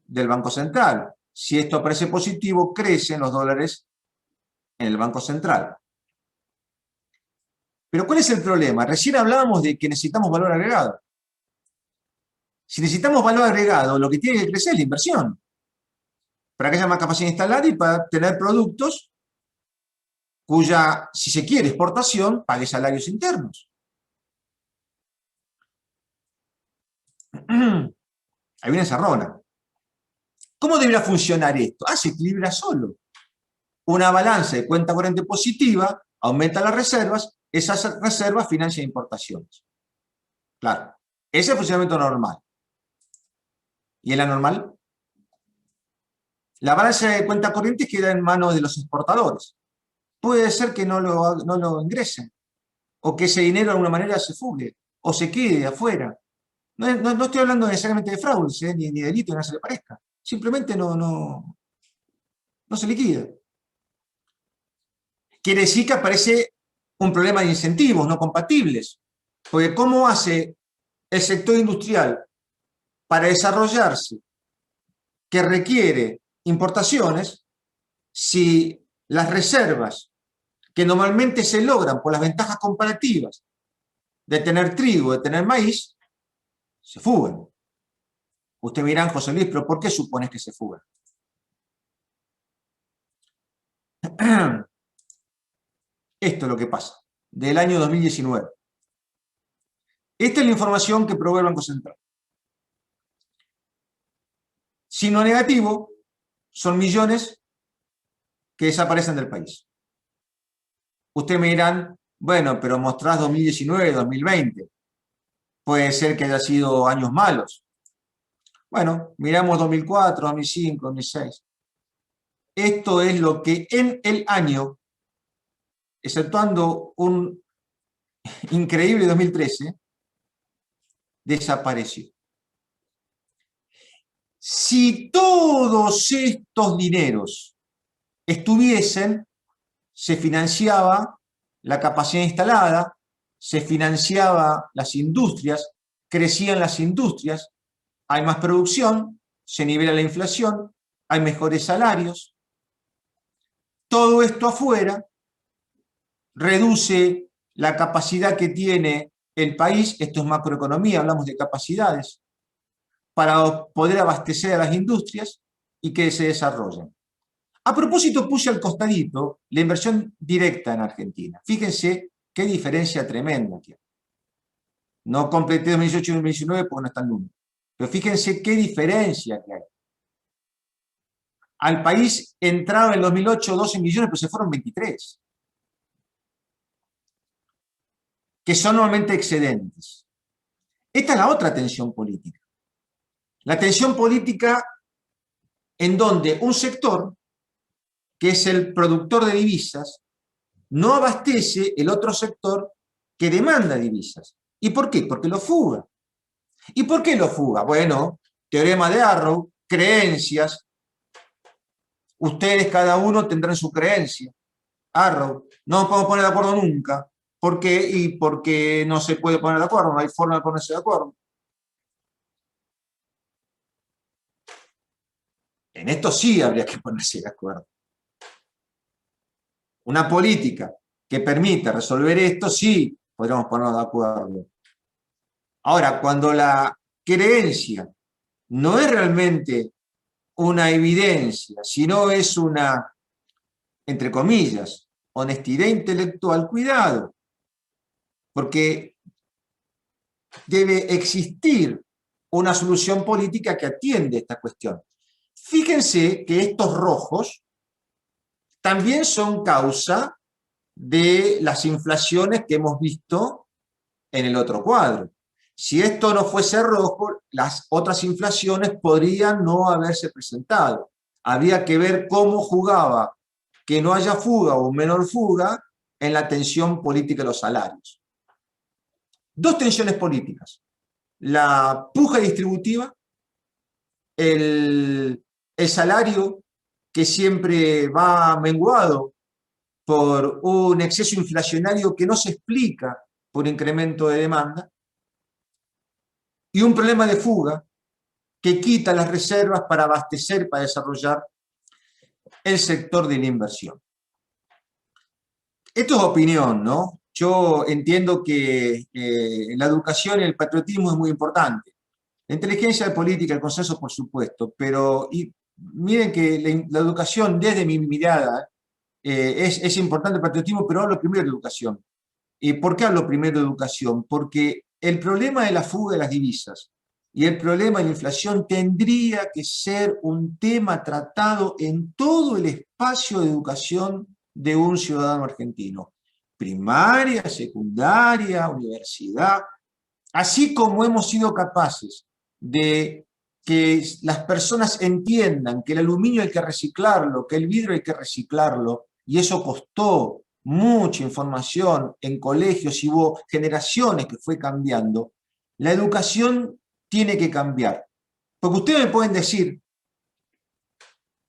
del Banco Central. Si esto aparece positivo, crecen los dólares en el Banco Central. Pero ¿cuál es el problema? Recién hablábamos de que necesitamos valor agregado. Si necesitamos valor agregado, lo que tiene que crecer es la inversión, para que haya más capacidad instalada y para tener productos cuya, si se quiere, exportación pague salarios internos. Hay una encerrona. ¿Cómo debería funcionar esto? Se equilibra solo. Una balanza de cuenta corriente positiva aumenta las reservas, esas reservas financian importaciones. Claro, ese es el funcionamiento normal. ¿Y en la normal? La balanza de cuenta corriente queda en manos de los exportadores. Puede ser que no lo ingresen, o que ese dinero de alguna manera se fugue, o se quede afuera. No estoy hablando necesariamente de fraudes, ni delito, ni nada se le parezca. Simplemente no se liquida. Quiere decir que aparece un problema de incentivos no compatibles. Porque ¿cómo hace el sector industrial para desarrollarse que requiere importaciones si las reservas que normalmente se logran por las ventajas comparativas de tener trigo, de tener maíz, se fugan? Usted me dirán, José Luis, ¿pero por qué supones que se fugan? Esto es lo que pasa, del año 2019. Esta es la información que provee el Banco Central. Signo negativo son millones que desaparecen del país. Ustedes me dirán, bueno, pero mostrás 2019, 2020. Puede ser que haya sido años malos. Bueno, miramos 2004, 2005, 2006. Esto es lo que en el año, exceptuando un increíble 2013, desapareció. Si todos estos dineros estuviesen, se financiaba la capacidad instalada, se financiaba las industrias, crecían las industrias, hay más producción, se nivela la inflación, hay mejores salarios. Todo esto afuera reduce la capacidad que tiene el país, esto es macroeconomía, hablamos de capacidades, para poder abastecer a las industrias y que se desarrollen. A propósito, puse al costadito la inversión directa en Argentina. Fíjense qué diferencia tremenda que hay. No completé 2018 y 2019 porque no está el número. Pero fíjense qué diferencia que hay. Al país entraba en 2008 12 millones, pero se fueron 23. Que son normalmente excedentes. Esta es la otra tensión política. La tensión política en donde un sector, que es el productor de divisas, no abastece el otro sector que demanda divisas. ¿Y por qué? Porque lo fuga. ¿Y por qué lo fuga? Bueno, teorema de Arrow, creencias. Ustedes cada uno tendrán su creencia. Arrow, no nos podemos poner de acuerdo nunca. ¿Por qué? Y porque no se puede poner de acuerdo, no hay forma de ponerse de acuerdo. En esto sí habría que ponerse de acuerdo. Una política que permita resolver esto, sí podríamos ponernos de acuerdo. Ahora, cuando la creencia no es realmente una evidencia, sino es una, entre comillas, honestidad intelectual, cuidado, porque debe existir una solución política que atiende esta cuestión. Fíjense que estos rojos también son causa de las inflaciones que hemos visto en el otro cuadro. Si esto no fuese rojo, las otras inflaciones podrían no haberse presentado. Habría que ver cómo jugaba que no haya fuga o menor fuga en la tensión política de los salarios. Dos tensiones políticas: la puja distributiva, el salario que siempre va menguado por un exceso inflacionario que no se explica por incremento de demanda, y un problema de fuga que quita las reservas para abastecer, para desarrollar el sector de la inversión. Esto es opinión, ¿no? Yo entiendo que la educación y el patriotismo es muy importante. La inteligencia política, el consenso, por supuesto, pero miren que la educación, desde mi mirada, es importante el patriotismo, pero hablo primero de educación. ¿Y por qué hablo primero de educación? Porque el problema de la fuga de las divisas y el problema de la inflación tendría que ser un tema tratado en todo el espacio de educación de un ciudadano argentino. Primaria, secundaria, universidad. Así como hemos sido capaces de que las personas entiendan que el aluminio hay que reciclarlo, que el vidrio hay que reciclarlo, y eso costó mucha información en colegios y hubo generaciones que fue cambiando, la educación tiene que cambiar. Porque ustedes me pueden decir,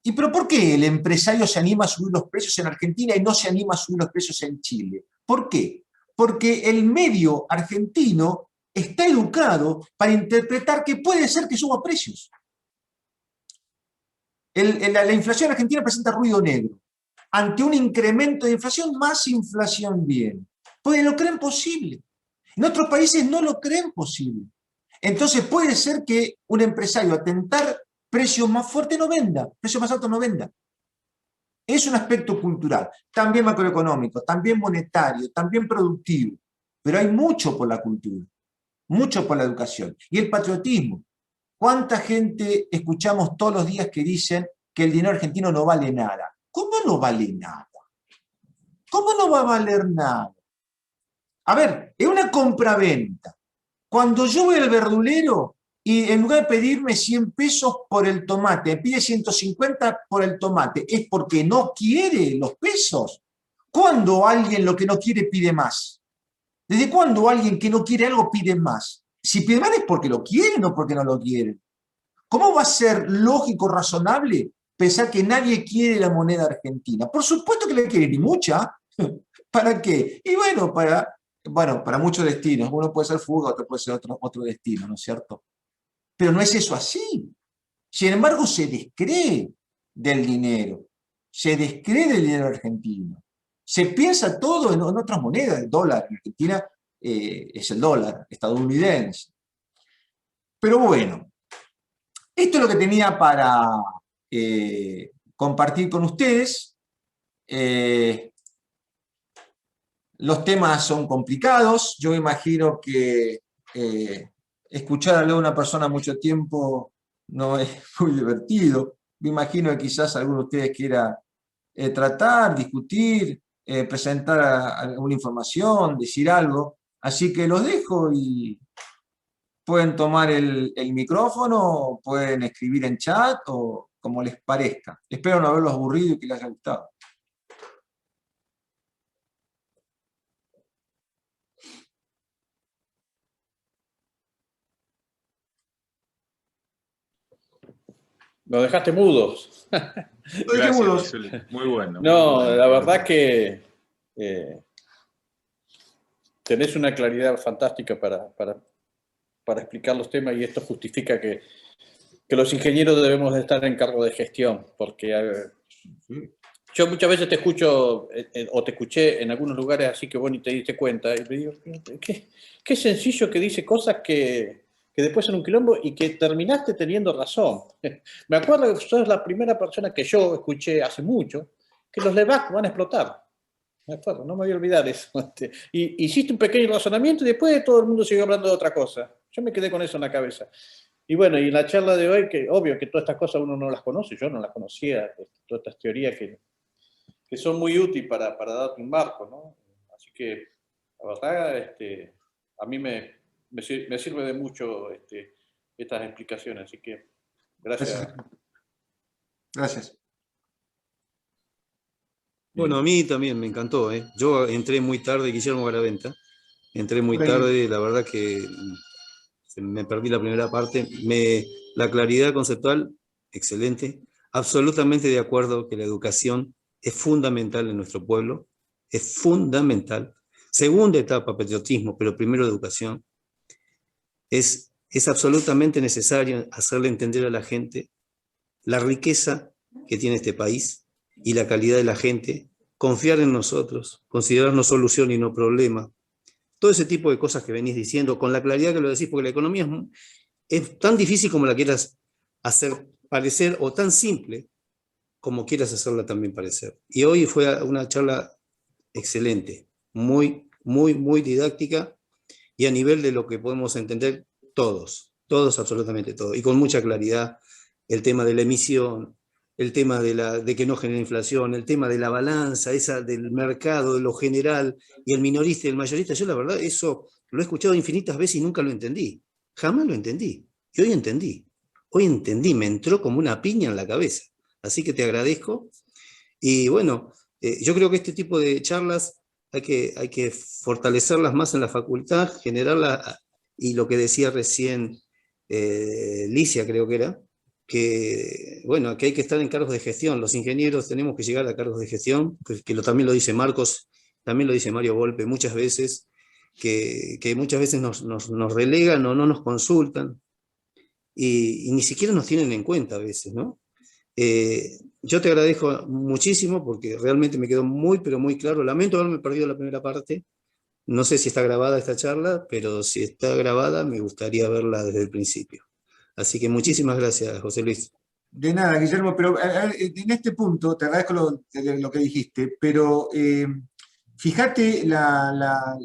¿y pero por qué el empresario se anima a subir los precios en Argentina y no se anima a subir los precios en Chile? ¿Por qué? Porque el medio argentino está educado para interpretar que puede ser que suba precios. La inflación argentina presenta ruido negro. Ante un incremento de inflación, más inflación viene. Pues lo creen posible. En otros países no lo creen posible. Entonces puede ser que un empresario a tentar precios más fuertes no venda, precios más altos no venda. Es un aspecto cultural, también macroeconómico, también monetario, también productivo. Pero hay mucho por la cultura, mucho por la educación. Y el patriotismo. ¿Cuánta gente escuchamos todos los días que dicen que el dinero argentino no vale nada? ¿Cómo no vale nada? ¿Cómo no va a valer nada? A ver, es una compraventa. Cuando yo voy al verdulero y en lugar de pedirme 100 pesos por el tomate, me pide 150 por el tomate, ¿es porque no quiere los pesos? ¿Cuándo alguien lo que no quiere pide más? ¿Desde cuándo alguien que no quiere algo pide más? Si pide más es porque lo quiere, no porque no lo quiere. ¿Cómo va a ser lógico, razonable, pensar que nadie quiere la moneda argentina? Por supuesto que le quiere, ni mucha. ¿Para qué? Y bueno, para muchos destinos. Uno puede ser fuga, otro puede ser otro destino, ¿no es cierto? Pero no es eso así. Sin embargo, se descree del dinero. Se descree del dinero argentino. Se piensa todo en otras monedas. El dólar en Argentina es el dólar estadounidense. Pero bueno, esto es lo que tenía para compartir con ustedes. Los temas son complicados. Yo imagino que escuchar hablar a una persona mucho tiempo no es muy divertido. Me imagino que quizás alguno de ustedes quiera tratar, discutir, presentar alguna información, decir algo. Así que los dejo y pueden tomar el micrófono, pueden escribir en chat o como les parezca. Espero no haberlos aburrido y que les haya gustado. Nos dejaste mudos. Gracias, muy bueno. No, muy bueno. la verdad que tenés una claridad fantástica para explicar los temas y esto justifica que los ingenieros debemos de estar en cargo de gestión, porque yo muchas veces te escucho o te escuché en algunos lugares así que vos ni te diste cuenta y me digo, qué sencillo que dice cosas que después son un quilombo y que terminaste teniendo razón. Me acuerdo que sos la primera persona que yo escuché hace mucho que los LEVAC van a explotar. Me acuerdo, no me voy a olvidar eso. Y hiciste un pequeño razonamiento y después todo el mundo siguió hablando de otra cosa. Yo me quedé con eso en la cabeza. Y bueno, y en la charla de hoy, que obvio que todas estas cosas uno no las conoce, yo no las conocía, todas estas teorías que son muy útiles para darte un marco, ¿no? Así que, la verdad, a mí me sirve de mucho estas explicaciones, así que gracias. Gracias. Bueno, a mí también me encantó, ¿eh? Yo entré muy tarde, Guillermo Garaventa, entré muy tarde, la verdad que me perdí la primera parte. La claridad conceptual, excelente. Absolutamente de acuerdo que la educación es fundamental en nuestro pueblo, es fundamental. Segunda etapa, patriotismo, pero primero educación. Es absolutamente necesario hacerle entender a la gente la riqueza que tiene este país y la calidad de la gente, confiar en nosotros, considerarnos solución y no problema. Todo ese tipo de cosas que venís diciendo, con la claridad que lo decís, porque la economía es tan difícil como la quieras hacer parecer, o tan simple como quieras hacerla también parecer. Y hoy fue una charla excelente, muy, muy, muy didáctica, y a nivel de lo que podemos entender todos, absolutamente todos, y con mucha claridad, el tema de la emisión, el tema de que no genere inflación, el tema de la balanza, esa del mercado, de lo general, y el minorista y el mayorista. Yo la verdad eso lo he escuchado infinitas veces y nunca lo entendí, jamás lo entendí, y hoy entendí, me entró como una piña en la cabeza, así que te agradezco, y bueno, yo creo que este tipo de charlas hay que fortalecerlas más en la facultad, generarlas, y lo que decía recién Licia, creo que era, que bueno, que hay que estar en cargos de gestión, los ingenieros tenemos que llegar a cargos de gestión, también lo dice Marcos, también lo dice Mario Volpe muchas veces, que muchas veces nos relegan o no nos consultan, y ni siquiera nos tienen en cuenta a veces, ¿no? Yo te agradezco muchísimo porque realmente me quedó muy, pero muy claro. Lamento haberme perdido la primera parte. No sé si está grabada esta charla, pero si está grabada me gustaría verla desde el principio. Así que muchísimas gracias, José Luis. De nada, Guillermo, pero en este punto te agradezco lo que dijiste, pero fíjate la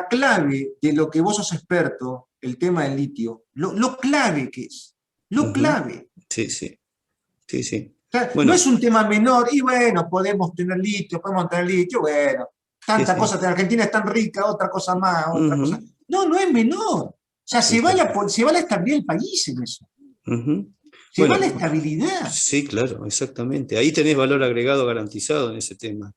clave de lo que vos sos experto, el tema del litio, lo clave que es, lo clave. Sí, sí, sí, sí. O sea, Bueno, no es un tema menor, y bueno, podemos tener litio, bueno, tanta sí, sí. cosa, Argentina es tan rica, otra cosa más, otra cosa. No, no es menor. O sea, Sí, se va sí. la estabilidad del país en eso. Se va Bueno, la estabilidad. sí, claro, exactamente. Ahí tenés valor agregado garantizado en ese tema.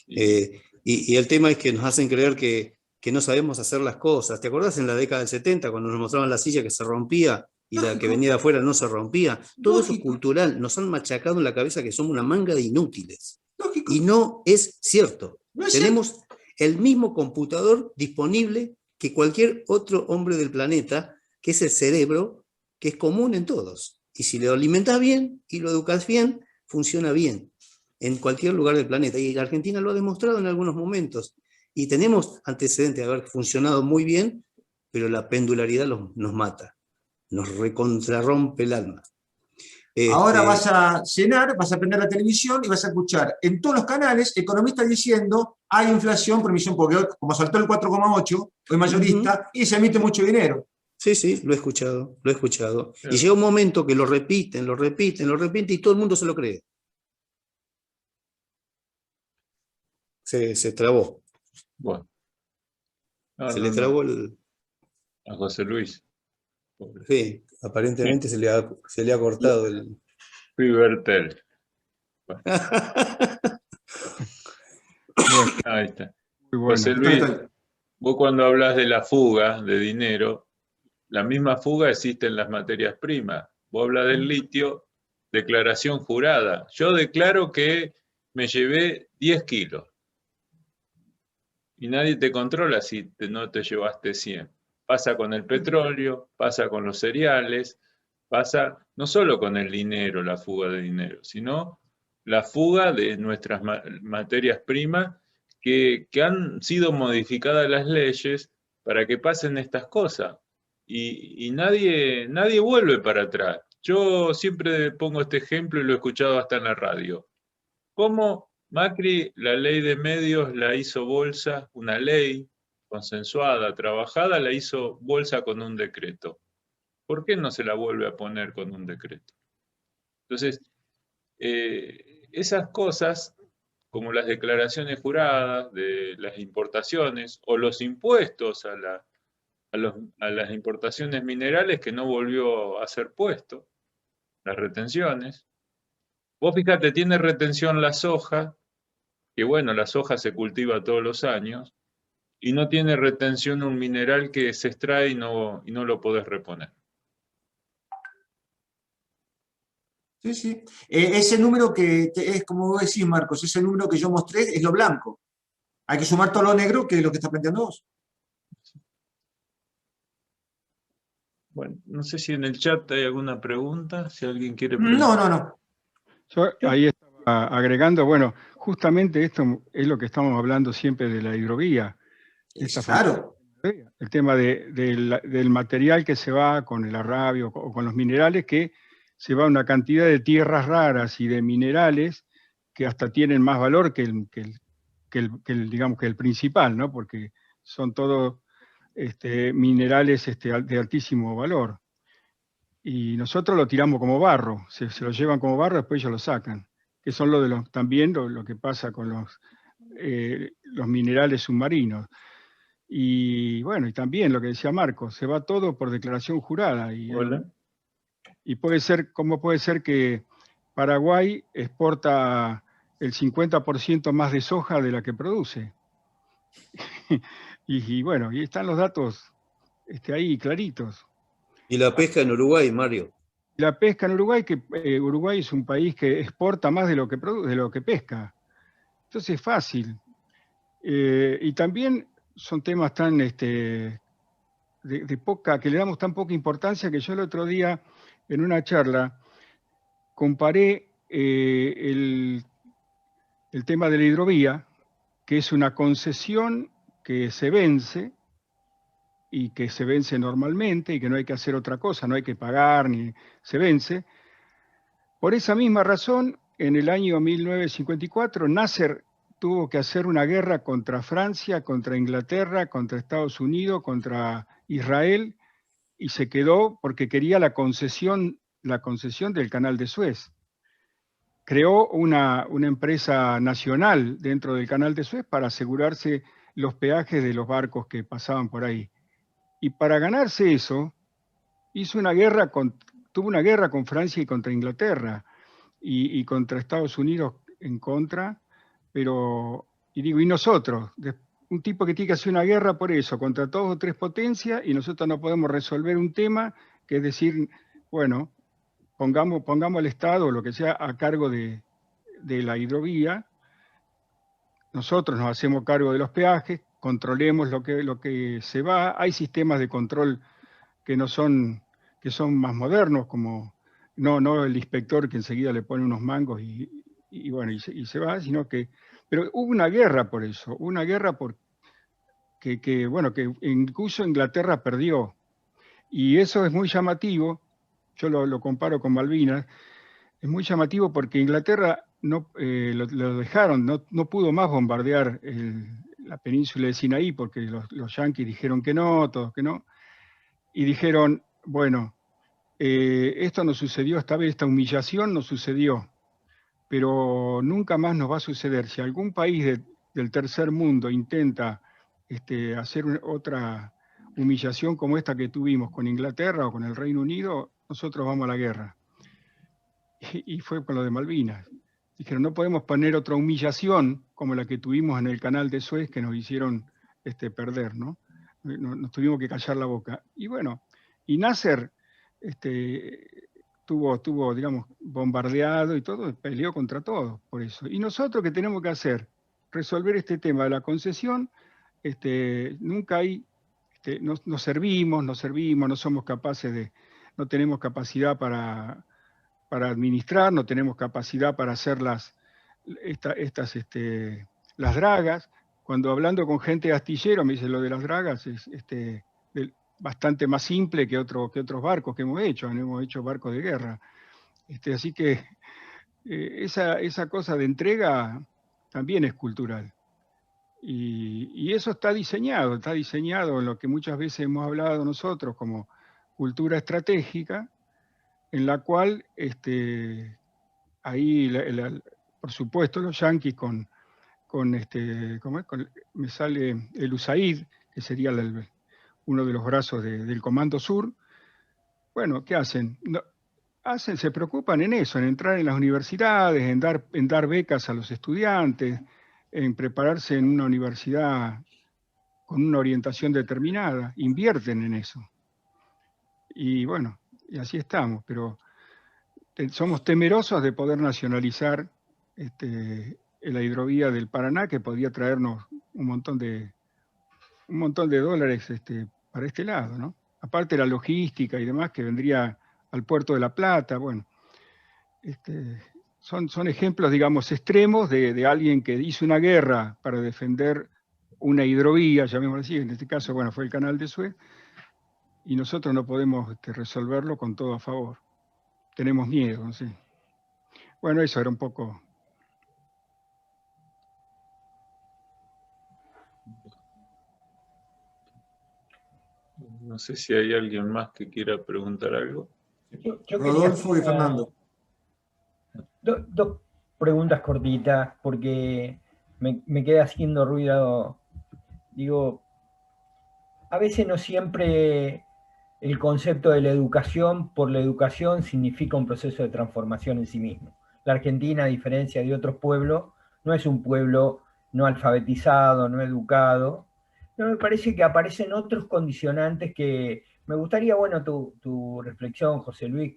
Y el tema es que nos hacen creer que no sabemos hacer las cosas. ¿Te acordás en la década del 70 cuando nos mostraban la silla que se rompía y la que venía de afuera no se rompía? Todo eso es cultural. Nos han machacado en la cabeza que somos una manga de inútiles. Lógico. Y no es cierto. No es Tenemos el mismo computador disponible que cualquier otro hombre del planeta, que es el cerebro, que es común en todos. Y si lo alimentas bien y lo educas bien, funciona bien en cualquier lugar del planeta. Y la Argentina lo ha demostrado en algunos momentos. Y tenemos antecedentes de haber funcionado muy bien, pero la pendularidad nos mata, nos recontrarrompe el alma. Ahora vas a cenar, vas a prender la televisión y vas a escuchar en todos los canales economistas diciendo hay inflación, previsión, porque hoy, como saltó el 4,8, hoy mayorista, y se emite mucho dinero. Sí, sí, lo he escuchado, lo he escuchado. Sí. Y llega un momento que lo repiten, y todo el mundo se lo cree. Se trabó. Bueno. Se le trabó el... A José Luis. Sí, aparentemente se le ha cortado el... Fibertel. Bueno. Ahí está. Muy bueno. José Luis, vos cuando hablas de la fuga de dinero, la misma fuga existe en las materias primas. Vos hablas del litio, declaración jurada. Yo declaro que me llevé 10 kilos. Y nadie te controla si no te llevaste 100. Pasa con el petróleo, pasa con los cereales, pasa no solo con el dinero, la fuga de dinero, sino la fuga de nuestras materias primas que han sido modificadas las leyes para que pasen estas cosas. Y nadie vuelve para atrás. Yo siempre pongo este ejemplo y lo he escuchado hasta en la radio. ¿Cómo Macri la ley de medios la hizo bolsa, una ley consensuada, trabajada, la hizo bolsa con un decreto? ¿Por qué no se la vuelve a poner con un decreto? Entonces, esas cosas como las declaraciones juradas de las importaciones o los impuestos a las importaciones minerales que no volvió a ser puesto, las retenciones. Vos fíjate, tiene retención la soja, que bueno, la soja se cultiva todos los años, y no tiene retención un mineral que se extrae y no lo podés reponer. Sí, sí. Ese número que es, como vos decís, Marcos, ese número que yo mostré es lo blanco. Hay que sumar todo lo negro, que es lo que está planteando vos. Bueno, no sé si en el chat hay alguna pregunta, si alguien quiere No, preguntar. no. Yo ahí estaba agregando, bueno, justamente esto es lo que estamos hablando siempre de la hidrovía. Claro. El tema del material que se va con el arrabio o con los minerales, que se va una cantidad de tierras raras y de minerales que hasta tienen más valor que digamos, que el principal, ¿no? Porque son todos minerales de altísimo valor. Y nosotros lo tiramos como barro, se lo llevan como barro, después ellos lo sacan. Que son también lo que pasa con los minerales submarinos. Y bueno, y también lo que decía Marco, se va todo por declaración jurada. Y puede ser, ¿cómo puede ser que Paraguay exporta el 50% más de soja de la que produce? y bueno, y están los datos ahí claritos. Y la pesca en Uruguay, Mario. La pesca en Uruguay, que Uruguay es un país que exporta más de lo que pesca. Entonces es fácil. Y también son temas tan de poca, que le damos tan poca importancia, que yo el otro día, en una charla, comparé el tema de la hidrovía, que es una concesión que se vence, y que se vence normalmente, y que no hay que hacer otra cosa, no hay que pagar, ni se vence. Por esa misma razón, en el año 1954, Nasser tuvo que hacer una guerra contra Francia, contra Inglaterra, contra Estados Unidos, contra Israel, y se quedó porque quería la concesión del Canal de Suez. Creó una empresa nacional dentro del Canal de Suez para asegurarse los peajes de los barcos que pasaban por ahí. Y para ganarse eso, tuvo una guerra con Francia y contra Inglaterra, y contra Estados Unidos en contra, y nosotros, un tipo que tiene que hacer una guerra por eso, contra 2 o 3 potencias, y nosotros no podemos resolver un tema, que es decir, bueno, pongamos al Estado o lo que sea a cargo de la hidrovía, nosotros nos hacemos cargo de los peajes, controlemos lo que se va, hay sistemas de control que son más modernos, como no el inspector que enseguida le pone unos mangos y bueno, y se va, sino que... Pero hubo una guerra por eso, una guerra que incluso Inglaterra perdió. Y eso es muy llamativo, yo lo comparo con Malvinas, es muy llamativo porque Inglaterra lo dejaron, no pudo más bombardear la península de Sinaí, porque los yanquis dijeron que no, todos que no, y dijeron, bueno, esto no sucedió esta vez, esta humillación no sucedió, pero nunca más nos va a suceder. Si algún país del tercer mundo intenta hacer otra humillación como esta que tuvimos con Inglaterra o con el Reino Unido, nosotros vamos a la guerra. Y fue con lo de Malvinas. Dijeron, no podemos poner otra humillación como la que tuvimos en el canal de Suez, que nos hicieron perder, ¿no? Nos tuvimos que callar la boca. Y bueno, y Nasser tuvo, digamos, bombardeado y todo, peleó contra todo por eso. Y nosotros, ¿qué tenemos que hacer? Resolver este tema de la concesión. Nunca hay, no servimos, no somos capaces no tenemos capacidad para administrar, no tenemos capacidad para hacer las dragas. Cuando hablando con gente de astillero me dice lo de las dragas es bastante más simple que otros barcos que hemos hecho barcos de guerra. Así que esa cosa de entrega también es cultural. Y eso está diseñado en lo que muchas veces hemos hablado nosotros como cultura estratégica, en la cual ahí, por supuesto, los yanquis con ¿cómo es? Me sale el USAID, que sería uno de los brazos del Comando Sur. Bueno, ¿qué hacen? Se preocupan en eso, en entrar en las universidades, en dar becas a los estudiantes, en prepararse en una universidad con una orientación determinada, invierten en eso. Y bueno, y así estamos, pero somos temerosos de poder nacionalizar la hidrovía del Paraná, que podría traernos un montón de dólares para este lado, ¿no? Aparte la logística y demás que vendría al puerto de La Plata, bueno, son ejemplos, digamos, extremos de alguien que hizo una guerra para defender una hidrovía, llamémoslo así, en este caso, bueno, fue el canal de Suez, y nosotros no podemos resolverlo con todo a favor. Tenemos miedo, no sé. Bueno, eso era un poco. No sé si hay alguien más que quiera preguntar algo. Rodolfo y Fernando. Dos preguntas cortitas, porque me queda haciendo ruido. Digo, a veces no siempre el concepto de la educación por la educación significa un proceso de transformación en sí mismo. La Argentina, a diferencia de otros pueblos, no es un pueblo no alfabetizado, no educado. No, me parece que aparecen otros condicionantes que me gustaría, bueno, tu reflexión, José Luis,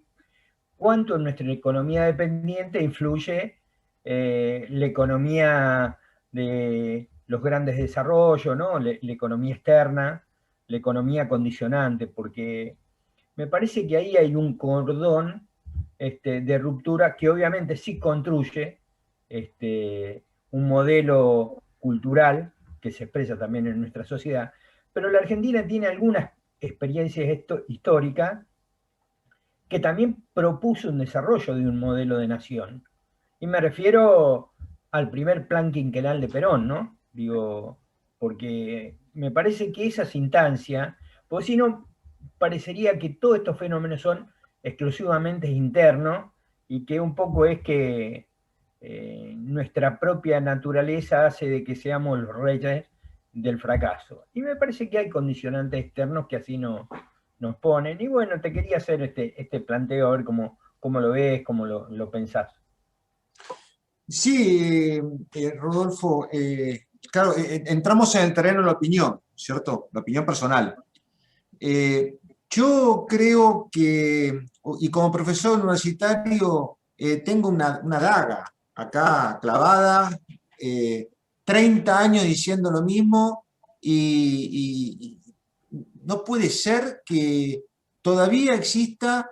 cuánto en nuestra economía dependiente influye la economía de los grandes desarrollos, ¿no? La economía externa, la economía condicionante, porque me parece que ahí hay un cordón de ruptura que obviamente sí construye un modelo cultural que se expresa también en nuestra sociedad, pero la Argentina tiene algunas experiencias históricas que también propuso un desarrollo de un modelo de nación. Y me refiero al primer plan quinquenal de Perón, ¿no? Digo, porque me parece que esas instancias, porque si no, parecería que todos estos fenómenos son exclusivamente internos y que un poco es que nuestra propia naturaleza hace de que seamos los reyes del fracaso. Y me parece que hay condicionantes externos que así nos ponen. Y bueno, te quería hacer este planteo, a ver cómo lo ves, cómo lo pensás. Sí, Rodolfo, claro, entramos en el terreno de la opinión, ¿cierto? La opinión personal. Yo creo que, y como profesor universitario, tengo una daga acá clavada, 30 años diciendo lo mismo, y no puede ser que todavía exista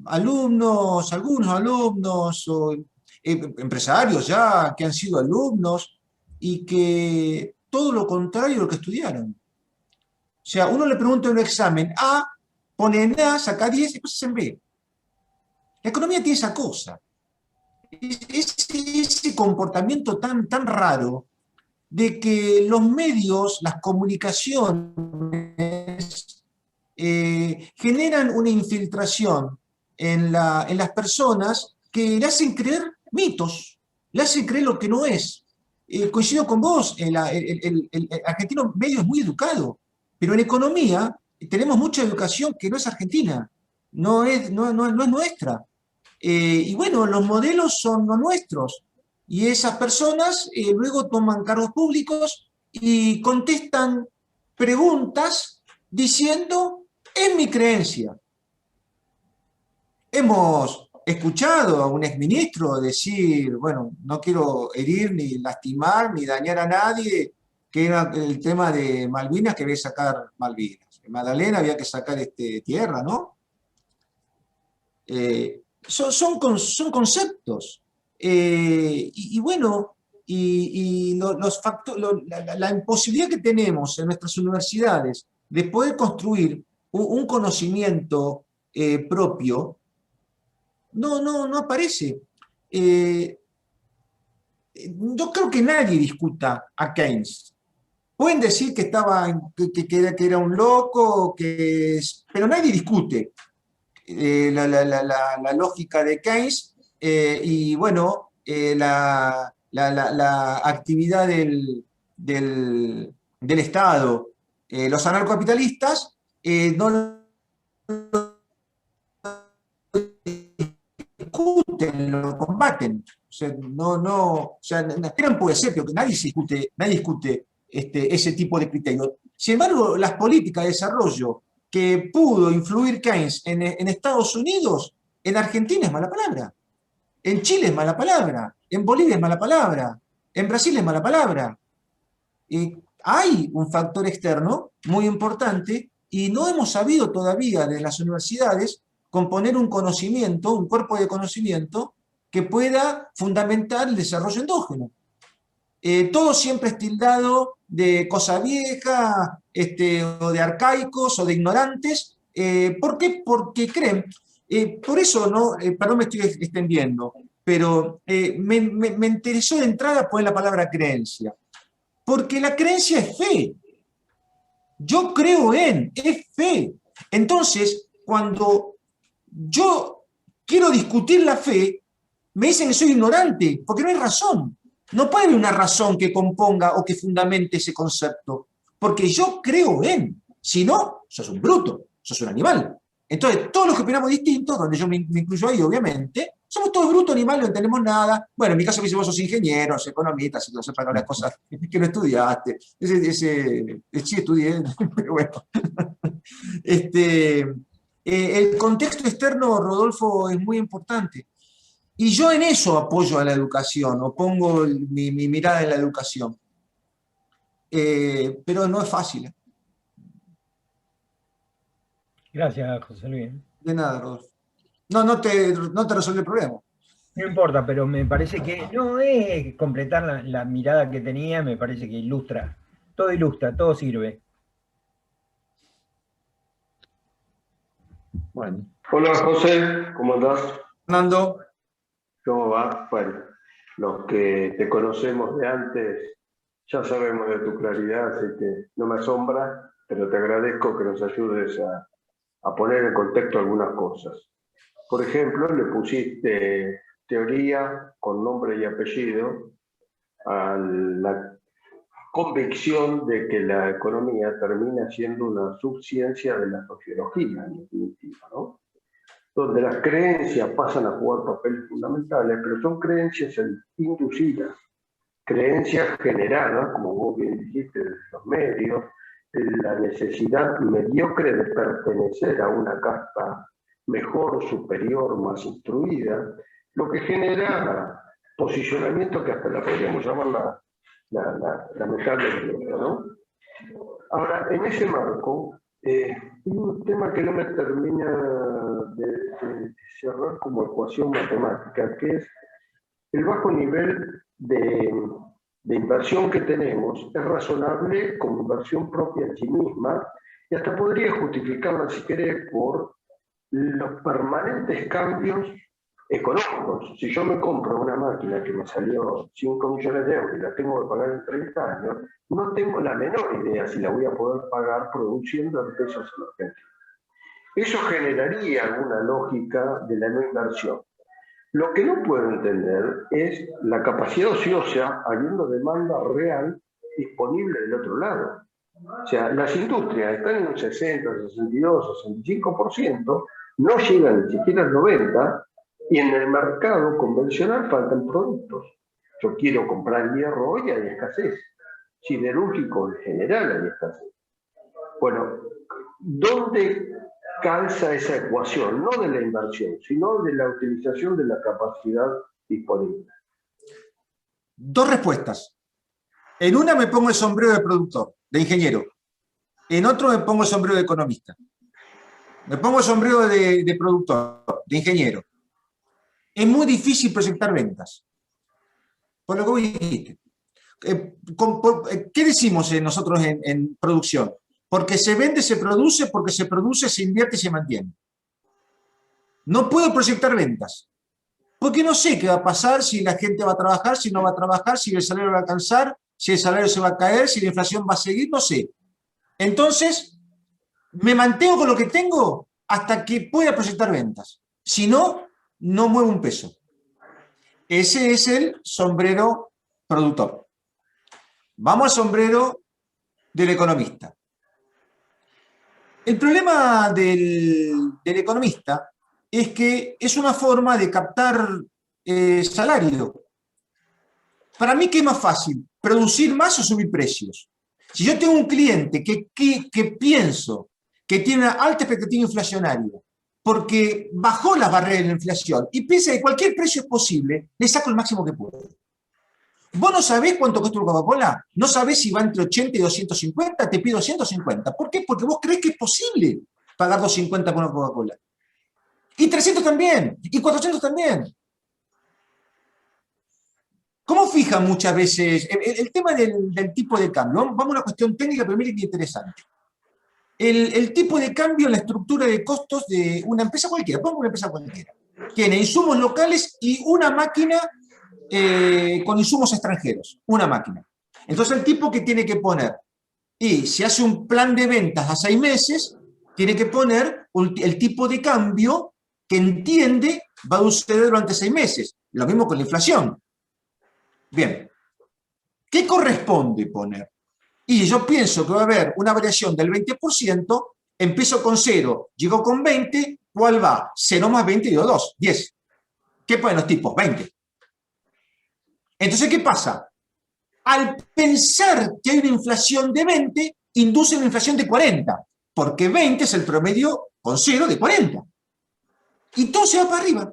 algunos alumnos o empresarios ya que han sido alumnos y que todo lo contrario de lo que estudiaron. O sea, uno le pregunta en un examen A, pone en A, saca 10 y después en B. La economía tiene esa cosa. Ese comportamiento tan raro de que los medios, las comunicaciones, generan una infiltración en las personas que le hacen creer mitos, le hacen creer lo que no es. Coincido con vos, el argentino medio es muy educado, pero en economía tenemos mucha educación que no es argentina, no es nuestra. Y bueno, los modelos son los nuestros, y esas personas luego toman cargos públicos y contestan preguntas diciendo, es mi creencia. Hemos escuchado a un exministro decir, bueno, no quiero herir, ni lastimar, ni dañar a nadie, que era el tema de Malvinas, que había que sacar Malvinas. En Magdalena había que sacar tierra, ¿no? Son conceptos. Y bueno, la imposibilidad que tenemos en nuestras universidades de poder construir un conocimiento propio, no aparece. Yo creo que nadie discuta a Keynes. Pueden decir que era un loco, pero nadie discute la lógica de Keynes y bueno, la la actividad del Estado, los anarcocapitalistas no discuten, lo combaten. O sea, no puede ser, pero que nadie discute ese tipo de criterios. Sin embargo, las políticas de desarrollo que pudo influir Keynes en Estados Unidos, en Argentina es mala palabra, en Chile es mala palabra, en Bolivia es mala palabra, en Brasil es mala palabra. Hay un factor externo muy importante y no hemos sabido todavía de las universidades componer un conocimiento, un cuerpo de conocimiento que pueda fundamentar el desarrollo endógeno. Todo siempre es tildado de cosa vieja, o de arcaicos, o de ignorantes. ¿Por qué? Porque creen. Por eso, perdón, me estoy extendiendo, pero me interesó de entrada poner la palabra creencia. Porque la creencia es fe. Yo creo es fe. Entonces, cuando yo quiero discutir la fe, me dicen que soy ignorante, porque no hay razón. No puede haber una razón que componga o que fundamente ese concepto, porque yo creo en. Si no, sos un bruto, sos un animal. Entonces, todos los que opinamos distintos, donde yo me incluyo ahí, obviamente, somos todos brutos, animales, no entendemos nada. Bueno, en mi caso, vos sos ingeniero, sos economista, si no sepas las cosas que no estudiaste. Sí estudié, pero bueno. El contexto externo, Rodolfo, es muy importante. Y yo en eso apoyo a la educación, o pongo mi mirada en la educación. Pero no es fácil. Gracias, José Luis. De nada, Rodolfo. No te resuelve el problema. No importa, pero me parece que no es completar la mirada que tenía, me parece que ilustra, todo sirve. Bueno. Hola José, ¿cómo andás? Fernando. ¿Cómo va? Bueno, los que te conocemos de antes ya sabemos de tu claridad, así que no me asombra, pero te agradezco que nos ayudes a poner en contexto algunas cosas. Por ejemplo, le pusiste teoría con nombre y apellido a la convicción de que la economía termina siendo una subciencia de la sociología, en definitiva, ¿no? Donde las creencias pasan a jugar papeles fundamentales, pero son creencias inducidas, creencias generadas, como vos bien dijiste, desde los medios, la necesidad mediocre de pertenecer a una casta mejor, superior, más instruida, lo que genera posicionamiento que hasta la podríamos llamar la mitad del mundo, ¿no? Ahora, en ese marco, un tema que no me termina de cerrar como ecuación matemática, que es el bajo nivel de inversión que tenemos, es razonable como inversión propia en sí misma, y hasta podría justificarla, si querés, por los permanentes cambios económicos. Si yo me compro una máquina que me salió 5 millones de euros y la tengo que pagar en 30 años, no tengo la menor idea si la voy a poder pagar produciendo en pesos en Argentina. Eso generaría alguna lógica de la no inversión. Lo que no puedo entender es la capacidad ociosa, habiendo demanda real disponible del otro lado. O sea, las industrias están en un 60, 62, 65%, no llegan ni siquiera al 90%, y en el mercado convencional faltan productos. Yo quiero comprar hierro hoy, hay escasez. Siderúrgico en general hay escasez. Bueno, ¿dónde calza esa ecuación? No de la inversión, sino de la utilización de la capacidad disponible. Dos respuestas. En una me pongo el sombrero de productor, de ingeniero. En otro me pongo el sombrero de economista. Me pongo el sombrero de productor, de ingeniero. Es muy difícil proyectar ventas. Por lo que vos dijiste. ¿Qué decimos nosotros en producción? Porque se vende, se produce, porque se produce, se invierte y se mantiene. No puedo proyectar ventas. Porque no sé qué va a pasar, si la gente va a trabajar, si no va a trabajar, si el salario va a alcanzar, si el salario se va a caer, si la inflación va a seguir, no sé. Entonces, me mantengo con lo que tengo hasta que pueda proyectar ventas. Si no, no muevo un peso. Ese es el sombrero productor. Vamos al sombrero del economista. El problema del economista es que es una forma de captar salario. Para mí, ¿qué es más fácil? ¿Producir más o subir precios? Si yo tengo un cliente que pienso que tiene una alta expectativa inflacionaria porque bajó las barreras de la inflación y piensa que cualquier precio es posible, le saco el máximo que puedo. ¿Vos no sabés cuánto cuesta una Coca-Cola? ¿No sabés si va entre 80 y 250? Te pido 150. ¿Por qué? Porque vos creés que es posible pagar 250 por una Coca-Cola. Y 300 también. Y 400 también. ¿Cómo fijan muchas veces el tema del tipo de cambio? Vamos a una cuestión técnica, pero miren qué interesante. El tipo de cambio en la estructura de costos de una empresa cualquiera, pongo una empresa cualquiera, tiene insumos locales y una máquina con insumos extranjeros, una máquina. Entonces el tipo que tiene que poner, y si hace un plan de ventas a 6 meses, tiene que poner el tipo de cambio que entiende va a suceder durante 6 meses. Lo mismo con la inflación. Bien, ¿qué corresponde poner? Y yo pienso que va a haber una variación del 20%, empiezo con 0, llego con 20, ¿cuál va? 0 más 20 dio 2, 10. ¿Qué ponen los tipos? 20. Entonces, ¿qué pasa? Al pensar que hay una inflación de 20, induce una inflación de 40, porque 20 es el promedio con 0 de 40. Y todo se va para arriba.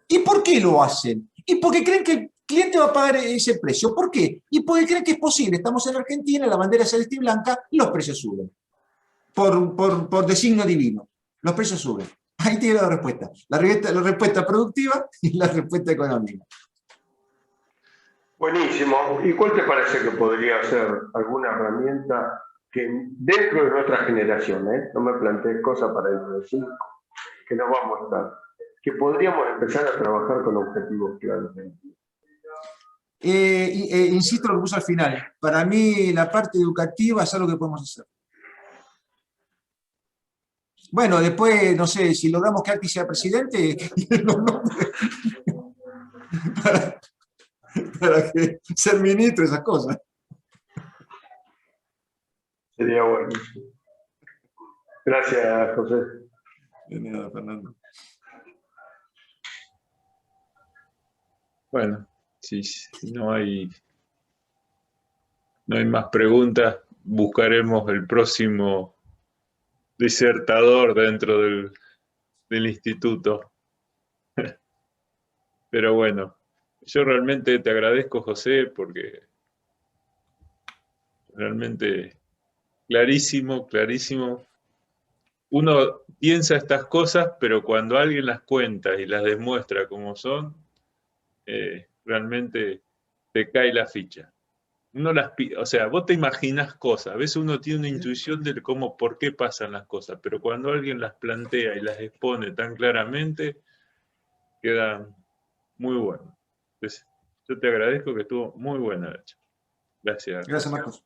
¿Y por qué lo hacen? Y porque creen que el cliente va a pagar ese precio. ¿Por qué? Y porque creen que es posible. Estamos en Argentina, la bandera celeste y blanca, los precios suben. Por designio divino. Los precios suben. Ahí tiene la respuesta. La respuesta productiva y la respuesta económica. Buenísimo. ¿Y cuál te parece que podría ser alguna herramienta que dentro de nuestra generación, no me plantees cosas para dentro de 5, que nos vamos a estar, que podríamos empezar a trabajar con objetivos claros? Insisto en lo que puse al final. Para mí la parte educativa es algo que podemos hacer. Bueno, después, no sé, si logramos que Alti sea presidente, para que ser ministro, esas cosas. Sería bueno. Gracias, José. De nada, Fernando. Bueno, si no hay más preguntas, buscaremos el próximo disertador dentro del instituto. Pero bueno, yo realmente te agradezco, José, porque realmente clarísimo, clarísimo. Uno piensa estas cosas, pero cuando alguien las cuenta y las demuestra como son, realmente te cae la ficha. O sea, vos te imaginas cosas, a veces uno tiene una intuición de por qué pasan las cosas, pero cuando alguien las plantea y las expone tan claramente, quedan muy buenas. Entonces, yo te agradezco, que estuvo muy buena la charla. Gracias. Gracias, Marcos.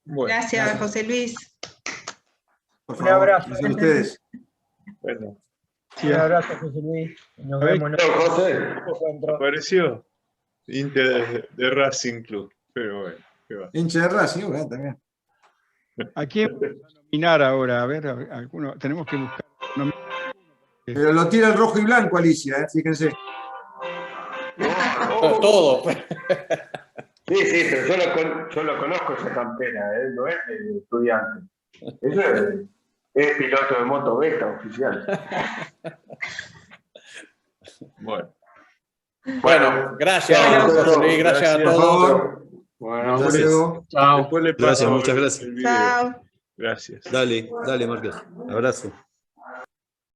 Bueno, gracias, José Luis. Por favor, un abrazo. Gracias a ustedes. Bueno. Un abrazo, José Luis. Nos vemos. José. Apareció hincha de Racing Club. Pero bueno, ¿qué va? Hincha de Racing, bueno, también. ¿A quién vamos a nominar ahora? A ver, alguno, tenemos que buscar. Pero lo tira el rojo y blanco, Alicia, fíjense. Todo. Sí, pero yo lo conozco esa campera, no es de estudiante. Eso es piloto de moto beta oficial. Bueno, gracias, José Luis, gracias a todos. Bueno, gracias. Chao. Después le paso Gracias, muchas gracias. el video. Chao. Gracias. Dale, Marcos. Abrazo.